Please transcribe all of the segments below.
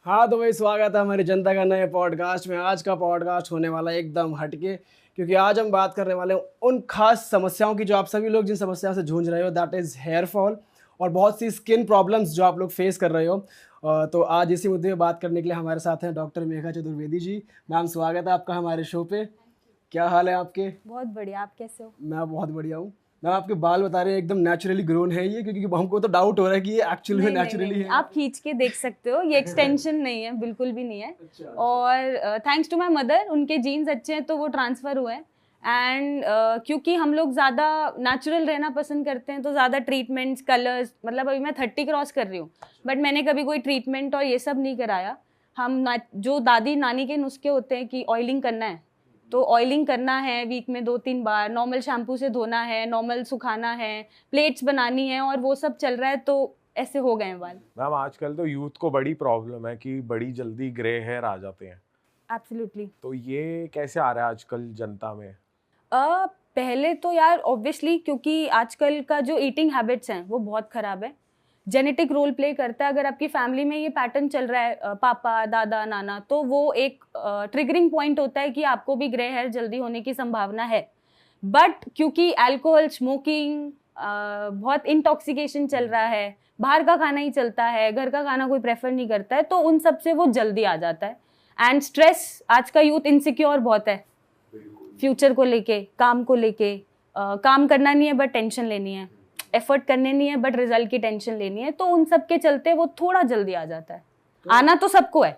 हाँ, तो भाई स्वागत है हमारी जनता का नए पॉडकास्ट में। आज का पॉडकास्ट होने वाला है एकदम हटके, क्योंकि आज हम बात करने वाले हैं उन खास समस्याओं की जो आप सभी लोग जिन समस्याओं से जूझ रहे हो, दैट इज़ हेयर फॉल और बहुत सी स्किन प्रॉब्लम्स जो आप लोग फेस कर रहे हो। तो आज इसी मुद्दे पे बात करने के लिए हमारे साथ हैं डॉक्टर मेघा चतुर्वेदी जी। मैम, स्वागत है आपका हमारे शो पे। क्या हाल है आपके? बहुत बढ़िया, आप कैसे हो? मैं बहुत बढ़िया हूँ। मैम, आपके बाल बता रहे हैं एकदम नेचुरली ग्रोन है ये, क्योंकि हमको तो डाउट हो रहा है कि ये एक्चुअल में नेचुरली है। आप खींच के देख सकते हो, ये एक्सटेंशन नहीं है, बिल्कुल भी नहीं है। अच्छा। और थैंक्स टू माय मदर, उनके जीन्स अच्छे हैं तो वो ट्रांसफर हुए हैं। एंड क्योंकि हम लोग ज़्यादा नेचुरल रहना पसंद करते हैं तो ज़्यादा ट्रीटमेंट्स, कलर्स, मतलब अभी मैं 30 क्रॉस कर रही हूँ बट मैंने कभी कोई ट्रीटमेंट और ये सब नहीं कराया। जो दादी नानी के नुस्खे होते हैं कि ऑयलिंग करना है तो ऑयलिंग करना है वीक में 2-3 बार, नॉर्मल शैम्पू से धोना है, नॉर्मल सुखाना है, प्लेट्स बनानी है और वो सब चल रहा है तो ऐसे हो गए हैं बाल। मैम, आजकल तो यूथ को बड़ी प्रॉब्लम है कि बड़ी जल्दी ग्रे हेयर आ जाते हैं। एब्सोल्युटली। तो ये कैसे आ रहा है आजकल जनता में? पहले तो यार ऑब्वियसली क्योंकि आजकल का जो ईटिंग हैबिट्स हैं वो बहुत ख़राब है। जेनेटिक रोल प्ले करता है। अगर आपकी फैमिली में ये पैटर्न चल रहा है, पापा, दादा, नाना, तो वो एक ट्रिगरिंग पॉइंट होता है कि आपको भी ग्रे हेयर जल्दी होने की संभावना है। बट क्योंकि अल्कोहल, स्मोकिंग, बहुत इंटॉक्सिकेशन चल रहा है, बाहर का खाना ही चलता है, घर का खाना कोई प्रेफर नहीं करता है, तो उन सब से वो जल्दी आ जाता है। एंड स्ट्रेस, आज का यूथ इनसिक्योर बहुत है फ्यूचर को लेके, काम को लेके। काम करना नहीं है बट टेंशन लेनी है, एफर्ट करने नहीं है बट रिजल्ट की टेंशन लेनी है, तो उन सब के चलते वो थोड़ा जल्दी आ जाता है। आना तो सबको है,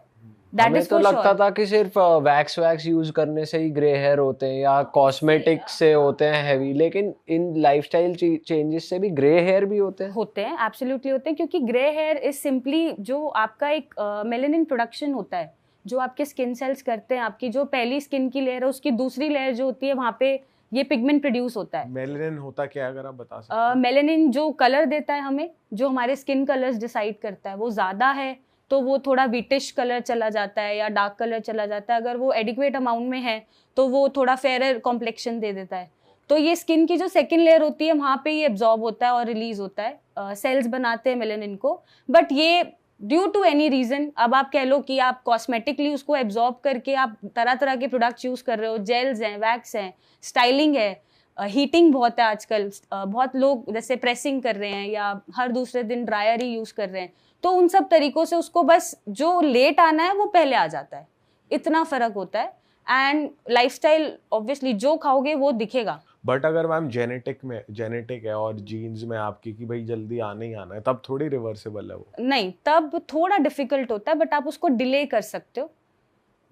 दैट इज तो लगता था कि सिर्फ वैक्स यूज करने से ही ग्रे हेयर होते हैं या कॉस्मेटिक से होते हैं हैवी, लेकिन इन लाइफस्टाइल चेंजेस से भी ग्रे हेयर भी होते हैं। एब्सोल्युटली होते हैं, क्योंकि ग्रे हेयर इज सिंपली जो आपका एक मेलेनिन प्रोडक्शन होता है जो आपके स्किन सेल्स करते हैं। आपकी जो पहली स्किन की लेयर है उसकी दूसरी लेयर जो होती है वहाँ पे ये पिगमेंट प्रोड्यूस होता है। मेलेनिन होता क्या है, अगर आप बता सकते हैं? मेलेनिन जो कलर देता है हमें, जो हमारे स्किन कलर्स डिसाइड करता है, वो ज़्यादा है तो वो थोड़ा विटिश कलर चला जाता है या डार्क कलर चला जाता है। अगर वो एडिक्वेट अमाउंट में है तो वो थोड़ा फेयर कॉम्प्लेक्शन दे देता है। तो ये स्किन की जो सेकेंड लेयर होती है वहाँ पे ये एब्जॉर्ब होता है और रिलीज होता है, सेल्स बनाते हैं मेलेनिन को। बट ये ड्यू टू एनी रीजन, अब आप कह लो कि आप कॉस्मेटिकली उसको एब्जॉर्ब करके आप तरह तरह के प्रोडक्ट्स यूज कर रहे हो, जेल्स हैं, वैक्स हैं, स्टाइलिंग है, हीटिंग बहुत है आजकल, बहुत लोग जैसे प्रेसिंग कर रहे हैं या हर दूसरे दिन ड्रायर ही यूज कर रहे हैं, तो उन सब तरीकों से उसको बस जो लेट आना है वो पहले आ जाता है। इतना फर्क होता है। एंड लाइफस्टाइल ऑब्वियसली जो खाओगे वो दिखेगा। बट अगर मैम जेनेटिक है और जीन्स में आपकी कि भाई जल्दी आना ही आना है, तब थोड़ी रिवर्सिबल है वो? नहीं, तब थोड़ा डिफिकल्ट होता है, बट आप उसको डिले कर सकते हो,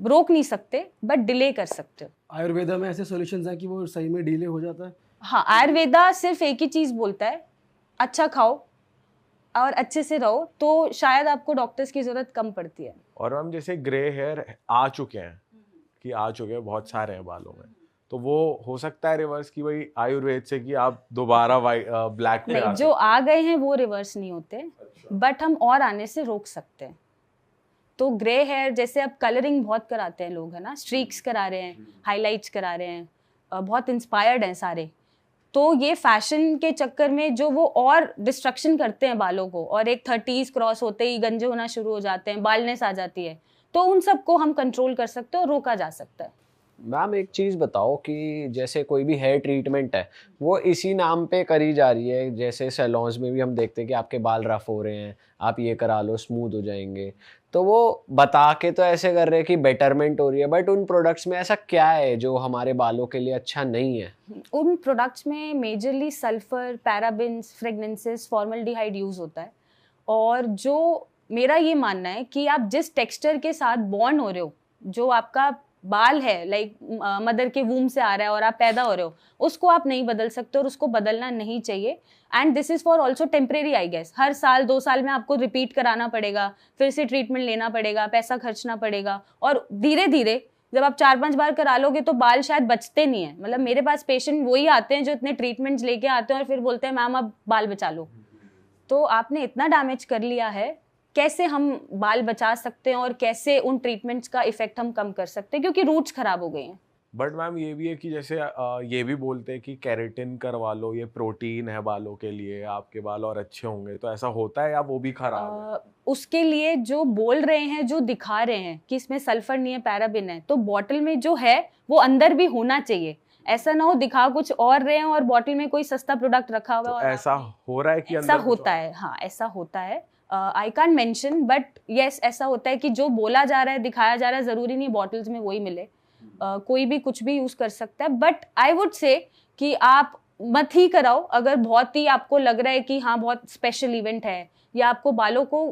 रोक नहीं सकते बट डिले कर सकते हो। आयुर्वेदा में ऐसे सॉल्यूशंस हैं कि वो सही में डिले हो जाता है? हाँ, आयुर्वेदा सिर्फ एक ही चीज बोलता है, अच्छा खाओ और अच्छे से रहो, तो शायद आपको डॉक्टर्स की जरूरत कम पड़ती है। और मैम जैसे ग्रे हेयर आ चुके हैं बहुत सारे हैं बालों में, तो वो हो सकता है रिवर्स की भाई आयुर्वेद से कि आप दोबारा ब्लैक पे नहीं, जो आ गए हैं वो रिवर्स नहीं होते, बट हम और आने से रोक सकते हैं। तो ग्रे हेयर जैसे अब कलरिंग बहुत कराते हैं लोग, है ना, स्ट्रीक्स करा रहे हैं, हाइलाइट्स करा रहे हैं, बहुत इंस्पायर्ड हैं सारे। तो ये फैशन के चक्कर में जो वो और डिस्ट्रक्शन करते हैं बालों को, और एक 30s क्रॉस होते ही गंजे होना शुरू हो जाते हैं, बालनेस आ जाती है, तो उन सबको हम कंट्रोल कर सकते हैं और रोका जा सकता है। मैम, एक चीज़ बताओ कि जैसे कोई भी हेयर ट्रीटमेंट है वो इसी नाम पे करी जा रही है, जैसे सैलून्स में भी हम देखते हैं कि आपके बाल रफ हो रहे हैं, आप ये करा लो स्मूथ हो जाएंगे, तो वो बता के तो ऐसे कर रहे हैं कि बेटरमेंट हो रही है, बट उन प्रोडक्ट्स में ऐसा क्या है जो हमारे बालों के लिए अच्छा नहीं है? उन प्रोडक्ट्स में majorly sulphur, parabens, fragrances, formaldehyde use होता है। और जो मेरा ये मानना है कि आप जिस टेक्सचर के साथ बॉर्न हो रहे हो, जो आपका बाल है, लाइक मदर के वूम से आ रहा है और आप पैदा हो रहे हो, उसको आप नहीं बदल सकते और उसको बदलना नहीं चाहिए। And this is for also temporary, I guess. हर साल 2 साल में आपको रिपीट कराना पड़ेगा, फिर से ट्रीटमेंट लेना पड़ेगा, पैसा खर्चना पड़ेगा, और धीरे धीरे जब आप 4-5 बार करा लोगे तो बाल शायद बचते नहीं है। मतलब मेरे पास पेशेंट वही आते हैं जो इतने ट्रीटमेंट्स लेके आते हैं और फिर बोलते हैं मैम अब बाल बचा लो। तो आपने इतना डैमेज कर लिया है, कैसे हम बाल बचा सकते हैं और कैसे उन ट्रीटमेंट्स का इफेक्ट हम कम कर सकते हैं, क्योंकि रूट्स खराब हो गए हैं। बट मैम ये भी है कि जैसे ये भी बोलते हैं कि केराटिन करवा लो, ये प्रोटीन है बालों के लिए, आपके बाल और अच्छे होंगे, तो ऐसा होता है या वो भी खराब है? उसके लिए जो बोल रहे हैं, जो दिखा रहे हैं कि इसमें सल्फर नहीं है, पैराबिन है, तो बॉटल में जो है वो अंदर भी होना चाहिए। ऐसा ना हो दिखा कुछ और रहे हैं और बॉटल में कोई सस्ता प्रोडक्ट रखा हुआ है तो और ऐसा हो रहा है कि ऐसा अंदर कुछ होता है। हाँ, ऐसा होता है। I can't mention, but yes ऐसा होता है कि जो बोला जा रहा है, दिखाया जा रहा है, जरूरी नहीं बॉटल्स में वही मिले। कोई भी कुछ भी यूज कर सकता है, बट आई वुड से कि आप मत ही कराओ। अगर बहुत ही आपको लग रहा है कि हाँ बहुत स्पेशल इवेंट है या आपको बालों को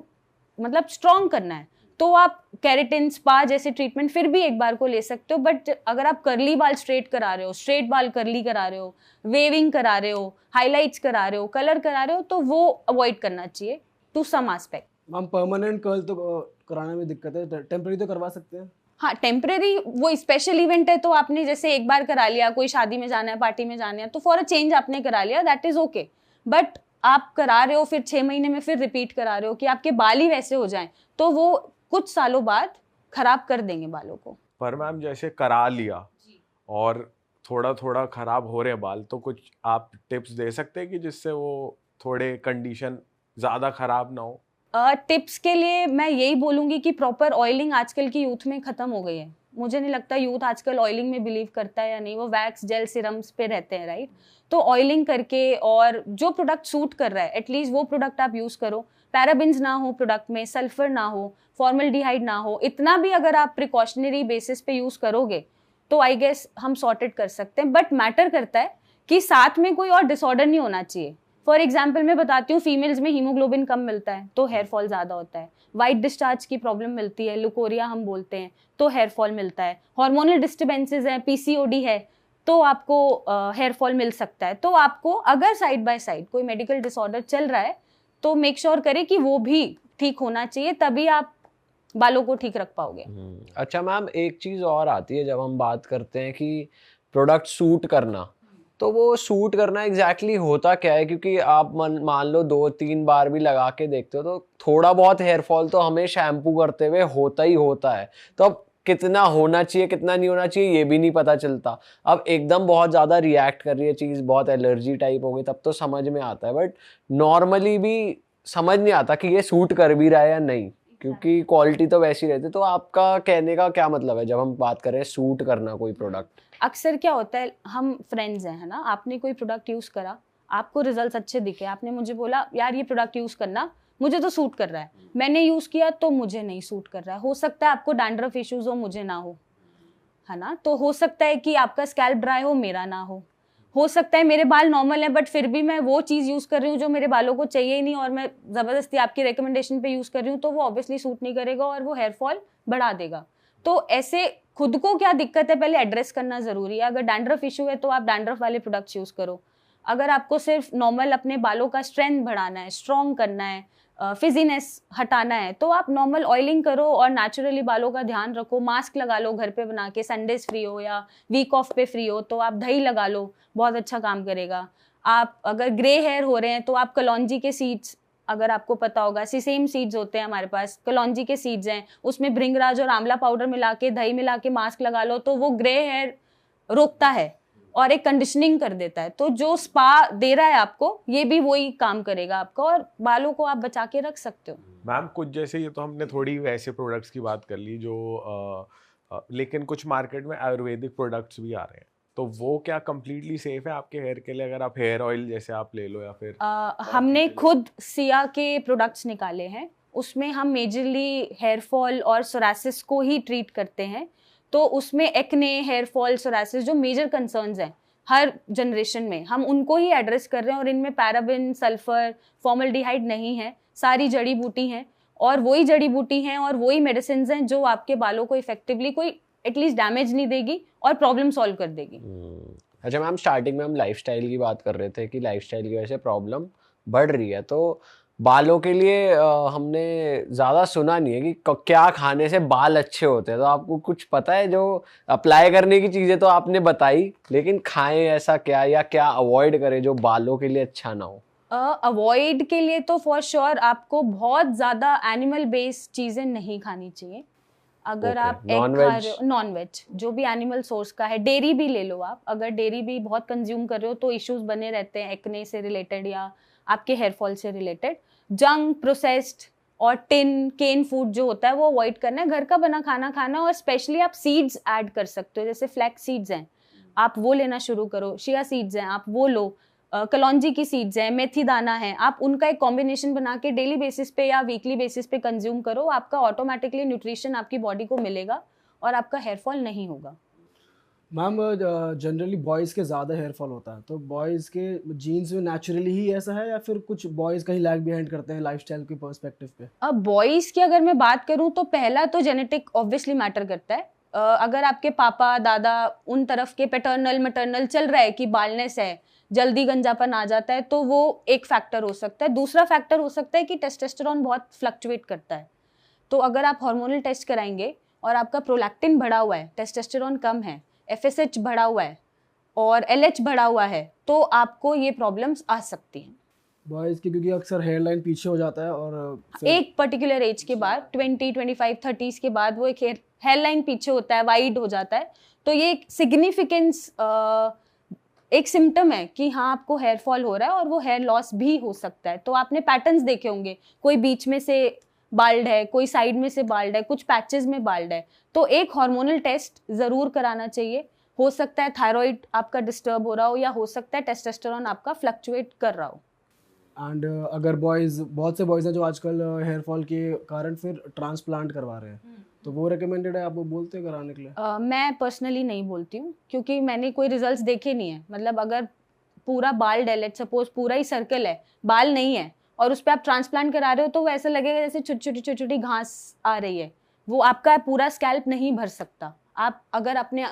मतलब स्ट्रॉन्ग करना है, तो आप केराटिन स्पा जैसे ट्रीटमेंट फिर भी एक बार को ले सकते हो। बट अगर आप कर्ली बाल स्ट्रेट करा रहे हो, स्ट्रेट बाल कर्ली करा रहे हो, वेविंग करा रहे हो, हाईलाइट्स करा रहे हो, कलर करा रहे हो, तो वो अवॉइड करना चाहिए to some aspect. Ma'am permanent curl तो कराने में दिक्कत है, टेम्पररी तो करवा सकते हैं? हाँ, टेम्पररी वो स्पेशल इवेंट है तो आपने जैसे एक बार करा लिया, कोई शादी में जाना है, पार्टी में जाना है, तो फॉर अ चेंज आपने करा लिया, दैट इज ओके। बट आप करा रहे हो फिर 6 महीने में फिर रिपीट करा रहे हो कि आपके बाल ही वैसे हो जाएं, तो वो कुछ सालों बाद खराब कर देंगे बालों को। पर मैम जैसे करा लिया और थोड़ा थोड़ा खराब हो रहे हैं बाल, तो कुछ आप टिप्स दे सकते हैं कि जिससे वो थोड़े कंडीशन ज्यादा खराब ना हो? टिप्स के लिए मैं यही बोलूंगी कि प्रॉपर ऑयलिंग आजकल की यूथ में खत्म हो गई है। मुझे नहीं लगता यूथ आजकल ऑयलिंग में बिलीव करता है या नहीं, वो वैक्स जेल सिरम्स पे रहते हैं, राइट। तो ऑयलिंग करके और जो प्रोडक्ट सूट कर रहा है एटलीस्ट वो प्रोडक्ट आप यूज करो। पैराबिन्स ना हो प्रोडक्ट में, सल्फर ना हो, फॉर्मल्डिहाइड ना हो, इतना भी अगर आप प्रिकॉशनरी बेसिस पे यूज करोगे तो आई गेस हम सॉर्टेड कर सकते हैं। बट मैटर करता है कि साथ में कोई और डिसऑर्डर नहीं होना चाहिए। फॉर एग्जाम्पल मैं बताती हूँ, फीमेल्स में हीमोग्लोबिन कम मिलता है तो हेयर फॉल ज़्यादा होता है, वाइट डिस्चार्ज की प्रॉब्लम मिलती है, लुकोरिया हम बोलते हैं, तो हेयर फॉल मिलता है, हार्मोनल डिस्टर्बेंसेस हैं, पीसीओडी है, तो आपको हेयर फॉल मिल सकता है। तो आपको अगर साइड बाय साइड कोई मेडिकल डिसऑर्डर चल रहा है तो मेक श्योर करें कि वो भी ठीक होना चाहिए, तभी आप बालों को ठीक रख पाओगे। अच्छा मैम, एक चीज़ और आती है जब हम बात करते हैं कि प्रोडक्ट सूट करना, तो वो सूट करना एग्जैक्टली होता क्या है? क्योंकि आप मान लो 2-3 बार भी लगा के देखते हो तो थोड़ा बहुत हेयर फॉल तो हमें शैम्पू करते हुए होता ही होता है। तो अब कितना होना चाहिए कितना नहीं होना चाहिए ये भी नहीं पता चलता। अब एकदम बहुत ज़्यादा रिएक्ट कर रही है चीज़, बहुत एलर्जी टाइप हो गई, तब तो समझ में आता है, बट नॉर्मली भी समझ नहीं आता कि ये सूट कर भी रहा है या नहीं, क्योंकि क्वालिटी तो वैसी रहती है। तो आपका कहने का क्या मतलब है जब हम बात कर रहे हैं सूट करना कोई प्रोडक्ट? अक्सर क्या होता है, हम फ्रेंड्स हैं, है ना, आपने कोई प्रोडक्ट यूज करा, आपको रिजल्ट्स अच्छे दिखे, आपने मुझे बोला यार ये प्रोडक्ट यूज करना, मुझे तो सूट कर रहा है, मैंने यूज किया तो मुझे नहीं सूट कर रहा है। हो सकता है आपको डैंड्रफ इश्यूज हो, मुझे ना हो, है ना। तो हो सकता है कि आपका स्कैल्प ड्राई हो, मेरा ना हो सकता है मेरे बाल नॉर्मल है बट फिर भी मैं वो चीज़ यूज़ कर रही हूँ जो मेरे बालों को चाहिए ही नहीं, और मैं ज़बरदस्ती आपकी रिकमेंडेशन पे यूज़ कर रही हूँ, तो वो ऑब्वियसली सूट नहीं करेगा और वो हेयर फॉल बढ़ा देगा। तो ऐसे खुद को क्या दिक्कत है पहले एड्रेस करना ज़रूरी है। अगर डैंड्रफ इशू है तो आप डैंड्रफ वाले प्रोडक्ट्स यूज़ करो। अगर आपको सिर्फ नॉर्मल अपने बालों का स्ट्रेंथ बढ़ाना है, स्ट्रॉन्ग करना है, फिजीनेस हटाना है, तो आप नॉर्मल ऑयलिंग करो और नेचुरली बालों का ध्यान रखो। मास्क लगा लो घर पे बना के, संडेज फ्री हो या वीक ऑफ पे फ्री हो तो आप दही लगा लो, बहुत अच्छा काम करेगा। आप अगर ग्रे हेयर हो रहे हैं तो आप कलौंजी के सीड्स, अगर आपको पता होगा सीसेम सीड्स होते हैं हमारे पास, कलौंजी के सीड्स हैं, उसमें भृंगराज और आंवला पाउडर मिला के, दही मिला के मास्क लगा लो, तो वो ग्रे हेयर रोकता है और एक कंडीशनिंग कर देता है। तो जो स्पा दे रहा है आपको, ये भी वही काम करेगा आपका और बालों को आप बचा के रख सकते हो। मैम कुछ जैसे ये तो हमने थोड़ी वैसे प्रोडक्ट्स की बात कर ली जो लेकिन कुछ मार्केट में आयुर्वेदिक प्रोडक्ट्स भी आ रहे हैं, तो वो क्या कंप्लीटली सेफ है आपके हेयर के लिए? अगर आप हेयर ऑयल जैसे आप ले लो या फिर हमने खुद सिया के प्रोडक्ट्स निकाले हैं, उसमें हम मेजरली हेयर फॉल और सोरासिस को ही ट्रीट करते हैं। तो उसमें एक्ने, हेयर फॉल, सोरासिस जो मेजर कंसर्न्स हैं हर जनरेशन में, हम उनको ही एड्रेस कर रहे हैं। और इनमें पैराबिन, सल्फर, फॉर्मल्डिहाइड नहीं है, सारी जड़ी बूटी हैं और वही जड़ी बूटी हैं और वही मेडिसिन हैं जो आपके बालों को इफेक्टिवली कोई एटलीस्ट डैमेज नहीं देगी और प्रॉब्लम सॉल्व कर देगी। अच्छा मैम, स्टार्टिंग में हम लाइफस्टाइल की बात कर रहे थे कि लाइफस्टाइल की वजह से प्रॉब्लम बढ़ रही है, तो बालों के लिए हमने ज़्यादा सुना नहीं है कि क्या खाने से बाल अच्छे होते हैं। तो आपको कुछ पता है? जो अप्लाई करने की चीज़ें तो आपने बताई, लेकिन खाएं ऐसा क्या, या क्या अवॉइड करें जो बालों के लिए अच्छा ना हो? अवॉइड के लिए तो फॉर श्योर आपको बहुत ज़्यादा एनिमल बेस्ड चीज़ें नहीं खानी चाहिए। अगर Okay. आप एग खा Non-veg? रहे हो, नॉन वेज जो भी एनिमल सोर्स का है, डेयरी भी ले लो आप, अगर डेयरी भी बहुत कंज्यूम कर रहे हो तो इश्यूज बने रहते हैं एक्ने से रिलेटेड या आपके हेयर फॉल से रिलेटेड। जंक, प्रोसेस्ड और टिन केन फूड जो होता है वो अवॉइड करना है, घर का बना खाना खाना। और स्पेशली आप सीड्स ऐड कर सकते हो, जैसे फ्लैक्स सीड्स हैं आप वो लेना शुरू करो, शिया सीड्स हैं आप वो लो, कलौंजी की सीड्स हैं, मेथी दाना है, आप उनका एक कॉम्बिनेशन बना के डेली बेसिस पे या वीकली बेसिस पे कंज्यूम करो। आपका ऑटोमेटिकली न्यूट्रिशन आपकी बॉडी को मिलेगा और आपका हेयर फॉल नहीं होगा। मैम जनरली बॉयज़ के ज़्यादा हेयर फॉल होता है, तो बॉयज़ के जीन्स में नेचुरली ही ऐसा है या फिर कुछ बॉयज़ कहीं लैग बिहाइंड करते हैं लाइफस्टाइल के पर्सपेक्टिव पे? अब बॉयज़ की अगर मैं बात करूं तो पहला तो जेनेटिक ऑब्वियसली मैटर करता है। अगर आपके पापा दादा उन तरफ के पैटर्नल मैटरनल चल रहा है कि बालनेस है, जल्दी गंजापन आ जाता है, तो वो एक फैक्टर हो सकता है। दूसरा फैक्टर हो सकता है कि टेस्टोस्टेरोन बहुत फ्लक्चुएट करता है, तो अगर आप हार्मोनल टेस्ट कराएंगे और आपका प्रोलैक्टिन बढ़ा हुआ है, टेस्टोस्टेरोन कम है, FSH बढ़ा हुआ है और LH बढ़ा हुआ है, तो आपको ये प्रॉब्लम्स आ सकती हैं। बॉयज़ की क्योंकि अक्सर हेयर लाइन पीछे हो जाता है और फिर एक पर्टिकुलर एज के बाद 20, 25, 30s के बाद वो एक हेयर लाइन पीछे होता है, वाइड हो जाता है, तो ये एक सिग्निफिकेंस एक सिम्टम है कि हाँ आपको हेयर फॉल हो रहा है और वो हेयर लॉस भी हो सकता है। तो आपने पैटर्न्स देखे होंगे, कोई बीच में से बाल्ड है, कोई साइड में से बाल्ड है, कुछ पैचेस में बाल्ड है, तो एक हार्मोनल टेस्ट जरूर कराना चाहिए। हो सकता है थायराइड आपका डिस्टर्ब हो रहा हो या हो सकता है टेस्टोस्टेरोन आपका फ्लक्चुएट कर रहा हो। एंड अगर बॉयज़, बहुत से बॉयज़ हैं जो आजकल हेयर फॉल के कारण फिर ट्रांसप्लांट करवा रहे हैं, तो वो रिकमेंडेड है, आप वो बोलते हैं कराने के लिए? मैं पर्सनली नहीं बोलती हूँ क्योंकि मैंने कोई रिजल्ट्स देखे नहीं है। मतलब अगर पूरा बाल है, लेट्स सपोज पूरा ही सर्कल है, बाल नहीं है और उस पर आप ट्रांसप्लांट करा रहे हो, तो वो ऐसा लगेगा जैसे छोटी छोटी घास आ रही है, वो आपका पूरा स्कैल्प नहीं भर सकता। आप अगर अपने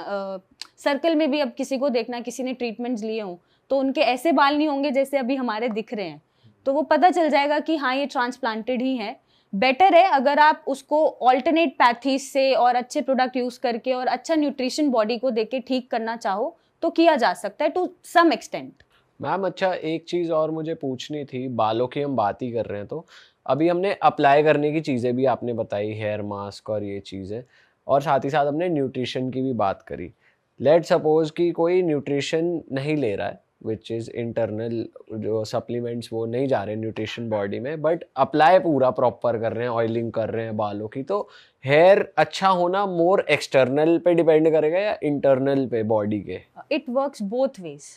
सर्कल में भी अब किसी को देखना, किसी ने ट्रीटमेंट्स लिए हों, तो उनके ऐसे बाल नहीं होंगे जैसे अभी हमारे दिख रहे हैं, तो वो पता चल जाएगा कि हाँ ये ट्रांसप्लांटेड ही है। बेटर है अगर आप उसको ऑल्टरनेट पैथीज से और अच्छे प्रोडक्ट यूज करके और अच्छा न्यूट्रिशन बॉडी को देके ठीक करना चाहो तो किया जा सकता है टू सम एक्सटेंट। मैम अच्छा, एक चीज़ और मुझे पूछनी थी, बालों की हम बात ही कर रहे हैं तो अभी हमने अप्लाई करने की चीज़ें भी आपने बताई, हेयर मास्क और ये चीज़ें, और साथ ही साथ हमने न्यूट्रिशन की भी बात करी। लेट सपोज कि कोई न्यूट्रिशन नहीं ले रहा है, विच इज़ इंटरनल, जो सप्लीमेंट्स वो नहीं जा रहे न्यूट्रिशन बॉडी में, बट अप्लाई पूरा प्रॉपर कर रहे हैं, ऑयलिंग कर रहे हैं बालों की, तो हेयर अच्छा होना मोर एक्सटर्नल पे डिपेंड करेगा या इंटरनल पे बॉडी के? इट वर्क्स बोथ वेज,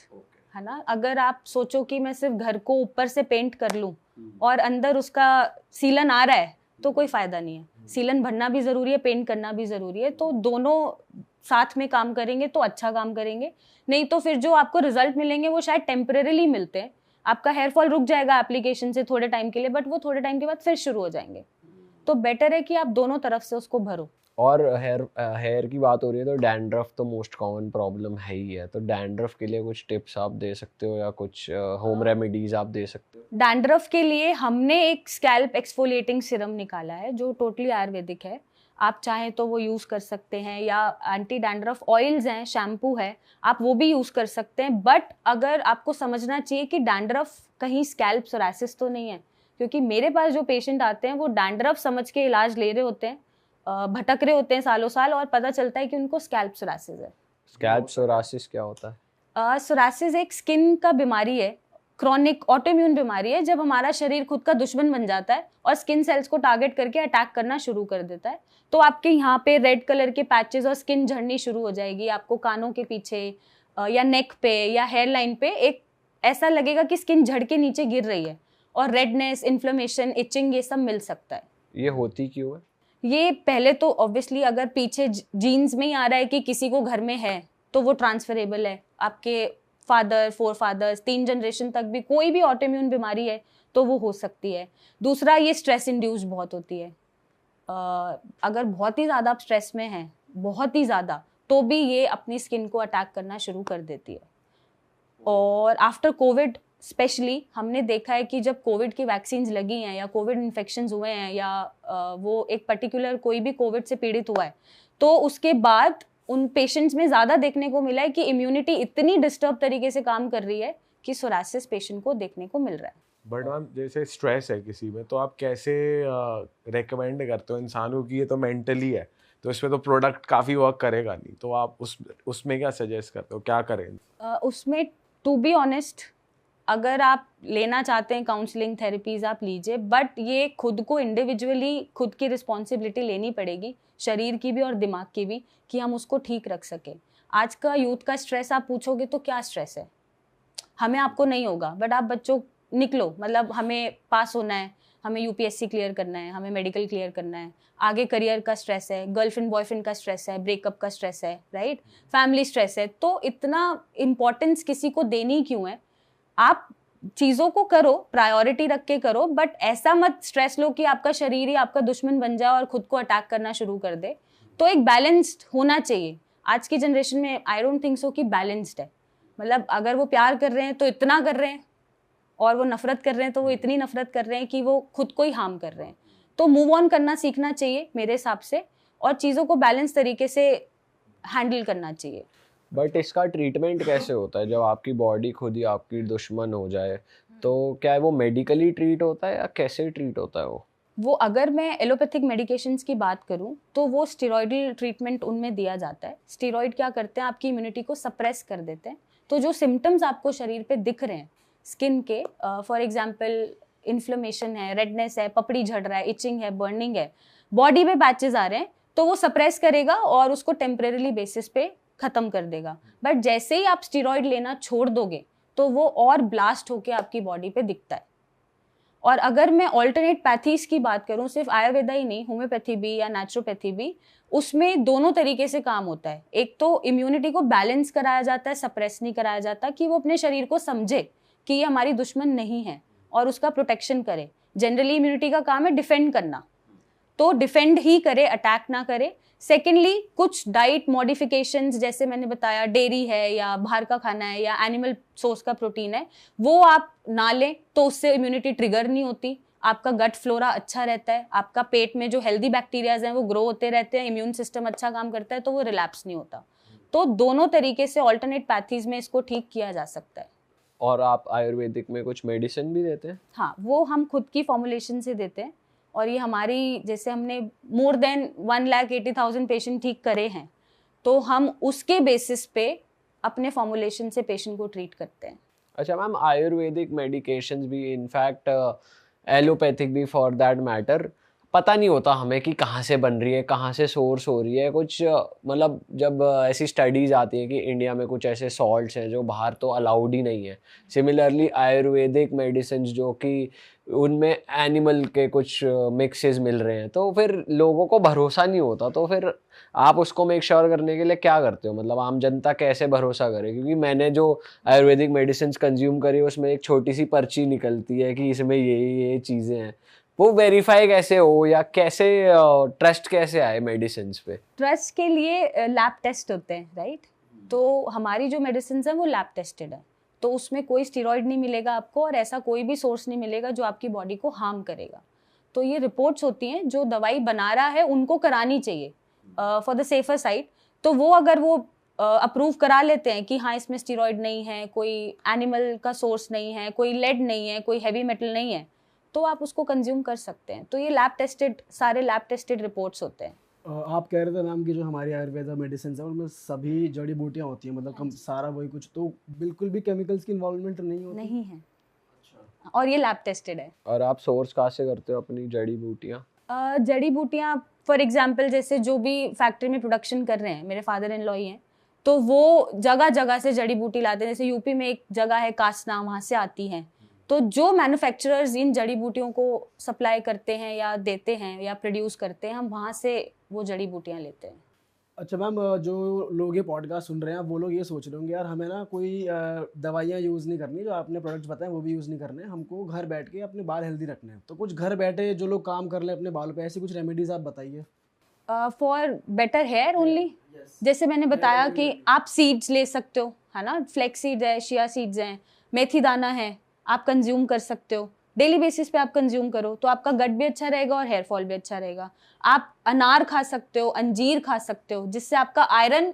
है ना। अगर आप सोचो कि मैं सिर्फ घर को ऊपर से पेंट कर लूं और अंदर उसका सीलन आ रहा है तो कोई फायदा नहीं है। सीलन भरना भी जरूरी है, पेंट करना भी जरूरी है, तो दोनों साथ में काम करेंगे तो अच्छा काम करेंगे। नहीं तो फिर जो आपको रिजल्ट मिलेंगे वो शायद टेम्परेरीली मिलते हैं, आपका हेयर फॉल रुक जाएगा एप्लीकेशन से थोड़े टाइम के लिए, बट वो थोड़े टाइम के बाद फिर शुरू हो जाएंगे। तो बेटर है कि आप दोनों तरफ से उसको भरो। और हेयर की बात हो रही है तो डैंड्रफ तो मोस्ट कॉमन प्रॉब्लम है ही है, तो डैंड्रफ के लिए कुछ टिप्स आप दे सकते हो या कुछ होम रेमेडीज आप दे सकते हो? डैंड्रफ के लिए हमने एक स्कैल्प एक्सफोलिएटिंग सीरम निकाला है जो टोटली आयुर्वेदिक है। आप चाहें तो वो यूज़ कर सकते हैं, या एंटी डैंड्रफ ऑयल्स हैं, शैम्पू है, आप वो भी यूज़ कर सकते हैं। बट अगर आपको समझना चाहिए कि डैंड्रफ कहीं स्कैल्प सोरासिस तो नहीं है, क्योंकि मेरे पास जो पेशेंट आते हैं वो डैंड्रफ समझ के इलाज ले रहे होते हैं, भटक रहे होते हैं सालों साल, और पता चलता है कि उनको स्कैल्प सोरासिस है। स्कैल्प सोरासिस क्या होता है? सोरासिस एक स्किन का बीमारी है, क्रॉनिक ऑटोइम्यून बीमारी है, जब हमारा शरीर खुद का दुश्मन बन जाता है और स्किन सेल्स को टारगेट करके अटैक करना शुरू कर देता है। तो आपके यहाँ पे रेड कलर के पैचेस और स्किन झड़नी शुरू हो जाएगी, आपको कानों के पीछे या नेक पे या हेयर लाइन पे एक ऐसा लगेगा कि स्किन झड़ के नीचे गिर रही है, और रेडनेस, इन्फ्लेमेशन, इचिंग ये सब मिल सकता है। ये होती क्यों है? ये पहले तो ऑब्वियसली अगर पीछे जीन्स में ही आ रहा है कि किसी को घर में है तो वो ट्रांसफरेबल है, आपके फादर, 4 फादर्स, 3 जनरेशन तक भी कोई भी ऑटोइम्यून बीमारी है तो वो हो सकती है। दूसरा, ये स्ट्रेस इंड्यूस्ड बहुत होती है। अगर बहुत ही ज़्यादा आप स्ट्रेस में हैं, बहुत ही ज़्यादा, तो भी ये अपनी स्किन को अटैक करना शुरू कर देती है। और आफ्टर कोविड स्पेशली हमने देखा है कि जब कोविड की वैक्सीन्स लगी हैं या कोविड इन्फेक्शंस हुए हैं या वो एक पर्टिकुलर कोई भी कोविड से पीड़ित हुआ है, तो उसके बाद उन पेशेंट्स में ज़्यादा देखने को मिला है कि इम्यूनिटी इतनी डिस्टर्ब तरीके से काम कर रही है कि सोरासिस पेशेंट को देखने को मिल रहा है। बट मैम जैसे स्ट्रेस है किसी में, तो आप कैसे रेकमेंड करते हो इंसानों की, ये तो मेंटली है, तो इसमें तो प्रोडक्ट काफ़ी वर्क करेगा नहीं, तो आप उसमें क्या सजेस्ट करते हो, क्या करें? उसमें टू बी ऑनेस्ट, अगर आप लेना चाहते हैं काउंसलिंग थेरेपीज आप लीजिए, बट ये खुद को इंडिविजुअली खुद की रिस्पॉन्सिबिलिटी लेनी पड़ेगी, शरीर की भी और दिमाग की भी, कि हम उसको ठीक रख सकें। आज का यूथ का स्ट्रेस आप पूछोगे तो क्या स्ट्रेस है, हमें आपको नहीं होगा, बट आप बच्चों निकलो, मतलब हमें पास होना है, हमें यूपीएससी क्लियर करना है, हमें मेडिकल क्लियर करना है, आगे करियर का स्ट्रेस है, गर्लफ्रेंड बॉयफ्रेंड का स्ट्रेस है, ब्रेकअप का स्ट्रेस है, राइट, फैमिली स्ट्रेस है। तो इतना इम्पोर्टेंस किसी को देनी क्यों है? आप चीज़ों को करो, प्रायोरिटी रख के करो, बट ऐसा मत स्ट्रेस लो कि आपका शरीर ही आपका दुश्मन बन जाए और खुद को अटैक करना शुरू कर दे। तो एक बैलेंस्ड होना चाहिए। आज की जनरेशन में आई डोंट थिंक सो कि बैलेंस्ड है। मतलब अगर वो प्यार कर रहे हैं तो इतना कर रहे हैं, और वो नफरत कर रहे हैं तो वो इतनी नफरत कर रहे हैं कि वो खुद को ही हार्म कर रहे हैं। तो मूव ऑन करना सीखना चाहिए मेरे हिसाब से, और चीज़ों को बैलेंस तरीके से हैंडल करना चाहिए। बट इसका ट्रीटमेंट कैसे होता है जब आपकी बॉडी खुद ही आपकी दुश्मन हो जाए? तो क्या वो मेडिकली ट्रीट होता है या कैसे ट्रीट होता है वो अगर मैं एलोपैथिक मेडिकेशंस की बात करूं तो वो स्टेरॉइडल ट्रीटमेंट उनमें दिया जाता है। स्टेरॉइड क्या करते हैं, आपकी इम्यूनिटी को सप्रेस कर देते हैं। तो जो सिम्टम्स आपको शरीर पे दिख रहे हैं स्किन के, फॉर एग्जांपल इन्फ्लेमेशन है, रेडनेस है, पपड़ी झड़ रहा है, इचिंग है, बर्निंग है, बॉडी पे पैचेस आ रहे हैं, तो वो सप्रेस करेगा और उसको टेम्परेरी बेसिस पे खत्म कर देगा। बट जैसे ही आप स्टेरॉइड लेना छोड़ दोगे तो वो और ब्लास्ट होके आपकी बॉडी पे दिखता है। और अगर मैं ऑल्टरनेट पैथीज की बात करूं, सिर्फ आयुर्वेदा ही नहीं, होम्योपैथी भी या नेचुरोपैथी भी, उसमें दोनों तरीके से काम होता है। एक तो इम्यूनिटी को बैलेंस कराया जाता है, सप्रेस नहीं कराया जाता, कि वो अपने शरीर को समझे कि ये हमारी दुश्मन नहीं है और उसका प्रोटेक्शन करे। जनरली इम्यूनिटी का काम है डिफेंड करना, तो डिफेंड ही करे, अटैक ना करे। सेकेंडली कुछ डाइट मॉडिफिकेशंस, जैसे मैंने बताया डेयरी है या बाहर का खाना है या एनिमल सोर्स का प्रोटीन है, वो आप ना लें तो उससे इम्यूनिटी ट्रिगर नहीं होती, आपका गट फ्लोरा अच्छा रहता है, आपका पेट में जो हेल्दी बैक्टीरियाज हैं वो ग्रो होते रहते हैं, इम्यून सिस्टम अच्छा काम करता है, तो वो रिलैप्स नहीं होता। तो दोनों तरीके से ऑल्टरनेट पैथीज में इसको ठीक किया जा सकता है। और आप आयुर्वेदिक में कुछ मेडिसिन भी देते हैं? हाँ, वो हम खुद की फॉर्मुलेशन से देते हैं, और ये हमारी, जैसे हमने मोर देन 1,80,000 पेशेंट ठीक करे हैं, तो हम उसके बेसिस पे अपने फॉर्मुलेशन से पेशेंट को ट्रीट करते हैं। अच्छा मैम, आयुर्वेदिक मेडिकेशंस भी, इनफैक्ट एलोपैथिक भी फॉर दैट मैटर, पता नहीं होता हमें कि कहाँ से बन रही है, कहाँ से सोर्स हो रही है कुछ। मतलब जब ऐसी स्टडीज़ आती है कि इंडिया में कुछ ऐसे सॉल्ट्स हैं जो बाहर तो अलाउड ही नहीं है, सिमिलरली आयुर्वेदिक मेडिसिन जो कि उनमें एनिमल के कुछ मिक्सेस मिल रहे हैं, तो फिर लोगों को भरोसा नहीं होता। तो फिर आप उसको मेक श्योर करने के लिए क्या करते हो? मतलब आम जनता कैसे भरोसा करे? क्योंकि मैंने जो आयुर्वेदिक मेडिसिन कंज्यूम करी उसमें एक छोटी सी पर्ची निकलती है कि इसमें ये चीज़ें हैं, वो वेरीफाई कैसे हो, या कैसे ट्रस्ट कैसे आए मेडिसिन पे? ट्रस्ट के लिए लैब टेस्ट होते हैं, राइट? तो हमारी जो मेडिसिन है वो लैब टेस्टेड है, तो उसमें कोई स्टेरॉइड नहीं मिलेगा आपको, और ऐसा कोई भी सोर्स नहीं मिलेगा जो आपकी बॉडी को हार्म करेगा। तो ये रिपोर्ट्स होती हैं, जो दवाई बना रहा है उनको करानी चाहिए फॉर द सेफर साइड। तो वो अगर वो अप्रूव करा लेते हैं कि हाँ इसमें स्टेरॉइड नहीं है, कोई एनिमल का सोर्स नहीं है, कोई लेड नहीं है, कोई हैवी मेटल नहीं है, तो आप उसको कंज्यूम कर सकते हैं। तो ये लैब टेस्टेड, सारे लैब टेस्टेड रिपोर्ट्स होते हैं। आप कह रहे थे मैम कि जो हमारी आयुर्वेदा मेडिसिन है उनमें सभी जड़ी बूटियां होती हैं, मतलब कम सारा वही कुछ, तो बिल्कुल भी केमिकल्स की इन्वॉल्वमेंट नहीं होती? नहीं है, और ये लैब टेस्टेड है। और आप सोर्स कहाँ से करते हो अपनी जड़ी बूटियाँ? जड़ी बूटियाँ फॉर एग्जांपल, जैसे जो भी फैक्ट्री में प्रोडक्शन कर रहे हैं, मेरे फादर इन लॉ ही हैं, तो वो जगह जगह से जड़ी बूटी लाते हैं। जैसे यूपी में एक जगह है कासना, वहाँ से आती हैं। तो जो मैन्युफैक्चरर्स इन जड़ी बूटियों को सप्लाई करते हैं या देते हैं या प्रोड्यूस करते हैं, हम वहाँ से वो जड़ी बूटियाँ लेते हैं। अच्छा मैम, जो लोग ये पॉडकास्ट सुन रहे हैं वो लोग ये सोच रहे होंगे यार हमें ना कोई दवाइयाँ यूज़ नहीं करनी, जो आपने प्रोडक्ट्स बताए वो भी यूज़ नहीं करने, हमको घर बैठ के अपने बाल हेल्दी रखने हैं। तो कुछ घर बैठे जो लोग काम कर लें अपने बाल पे, ऐसी कुछ रेमेडीज आप बताइए। फॉर बेटर हेयर ओनली, जैसे मैंने बताया कि आप सीड्स ले सकते हो, है ना, फ्लैक्स सीड्स है, शिया सीड्स हैं, मेथी दाना है, आप कंज्यूम कर सकते हो। डेली बेसिस पे आप कंज्यूम करो तो आपका गट भी अच्छा रहेगा और हेयर फॉल भी अच्छा रहेगा। आप अनार खा सकते हो, अंजीर खा सकते हो, जिससे आपका आयरन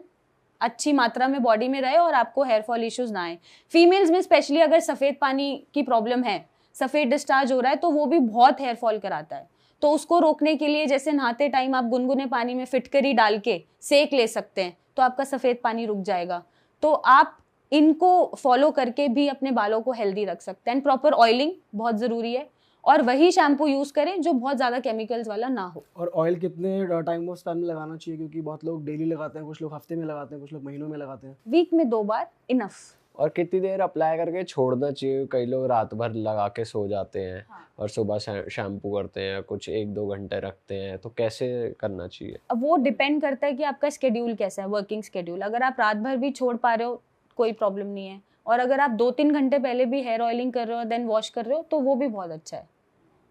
अच्छी मात्रा में बॉडी में रहे और आपको हेयर फॉल इश्यूज ना आए। फीमेल्स में स्पेशली अगर सफ़ेद पानी की प्रॉब्लम है, सफ़ेद डिस्चार्ज हो रहा है, तो वो भी बहुत हेयर फॉल कराता है। तो उसको रोकने के लिए जैसे नहाते टाइम आप गुनगुने पानी में फिटकरी डाल के सेक ले सकते हैं, तो आपका सफ़ेद पानी रुक जाएगा। तो आप इनको फॉलो करके भी अपने बालों को हेल्दी रख सकते हैं। एंड प्रॉपर ऑयलिंग बहुत ज़रूरी है, और वही शैम्पू यूज़ करें जो बहुत ज़्यादा केमिकल्स वाला ना हो। और ऑयल कितने टाइम ऑफ स्पैन में लगाना चाहिए, क्योंकि बहुत लोग डेली लगाते हैं, कुछ लोग हफ्ते में लगाते हैं, कुछ लोग महीनों में लगाते हैं। वीक में 2 बार इनफ। और कितनी देर अप्लाई करके छोड़ना चाहिए? कई लोग रात भर लगा के सो जाते हैं और सुबह शैम्पू करते हैं, कुछ 1-2 घंटे रखते हैं, तो कैसे करना चाहिए? अब वो डिपेंड करता है कि आपका शेड्यूल कैसा है, वर्किंग शेड्यूल। अगर आप रात भर भी छोड़ पा रहे हो कोई प्रॉब्लम नहीं है, और अगर आप 2-3 घंटे पहले भी हेयर ऑयलिंग कर रहे हो देन वॉश कर रहे हो तो वो भी बहुत अच्छा है,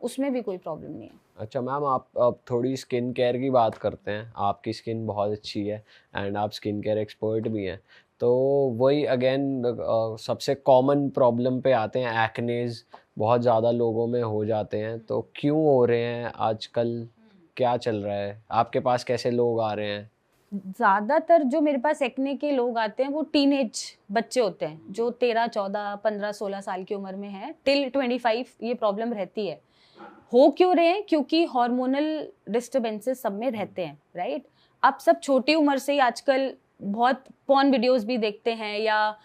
उसमें भी कोई प्रॉब्लम नहीं है। अच्छा मैम, आप अब थोड़ी स्किन केयर की बात करते हैं। आपकी स्किन बहुत अच्छी है एंड आप स्किन केयर एक्सपर्ट भी हैं, तो वही अगेन सबसे कॉमन प्रॉब्लम पे आते हैं। एक्नेज बहुत ज़्यादा लोगों में हो जाते हैं, तो क्यों हो रहे हैं आजकल, क्या चल रहा है? आपके पास कैसे लोग आ रहे हैं? ज़्यादातर जो मेरे पास एक्ने के लोग आते हैं वो टीनेज बच्चे होते हैं, जो 13, 14, 15, 16 साल की उम्र में हैं, टिल 25 ये प्रॉब्लम रहती है। हो क्यों रहे हैं? क्योंकि हार्मोनल डिस्टर्बेंसेस सब में रहते हैं, राइट। अब सब छोटी उम्र से ही आजकल बहुत पॉर्न वीडियोस भी देखते हैं, या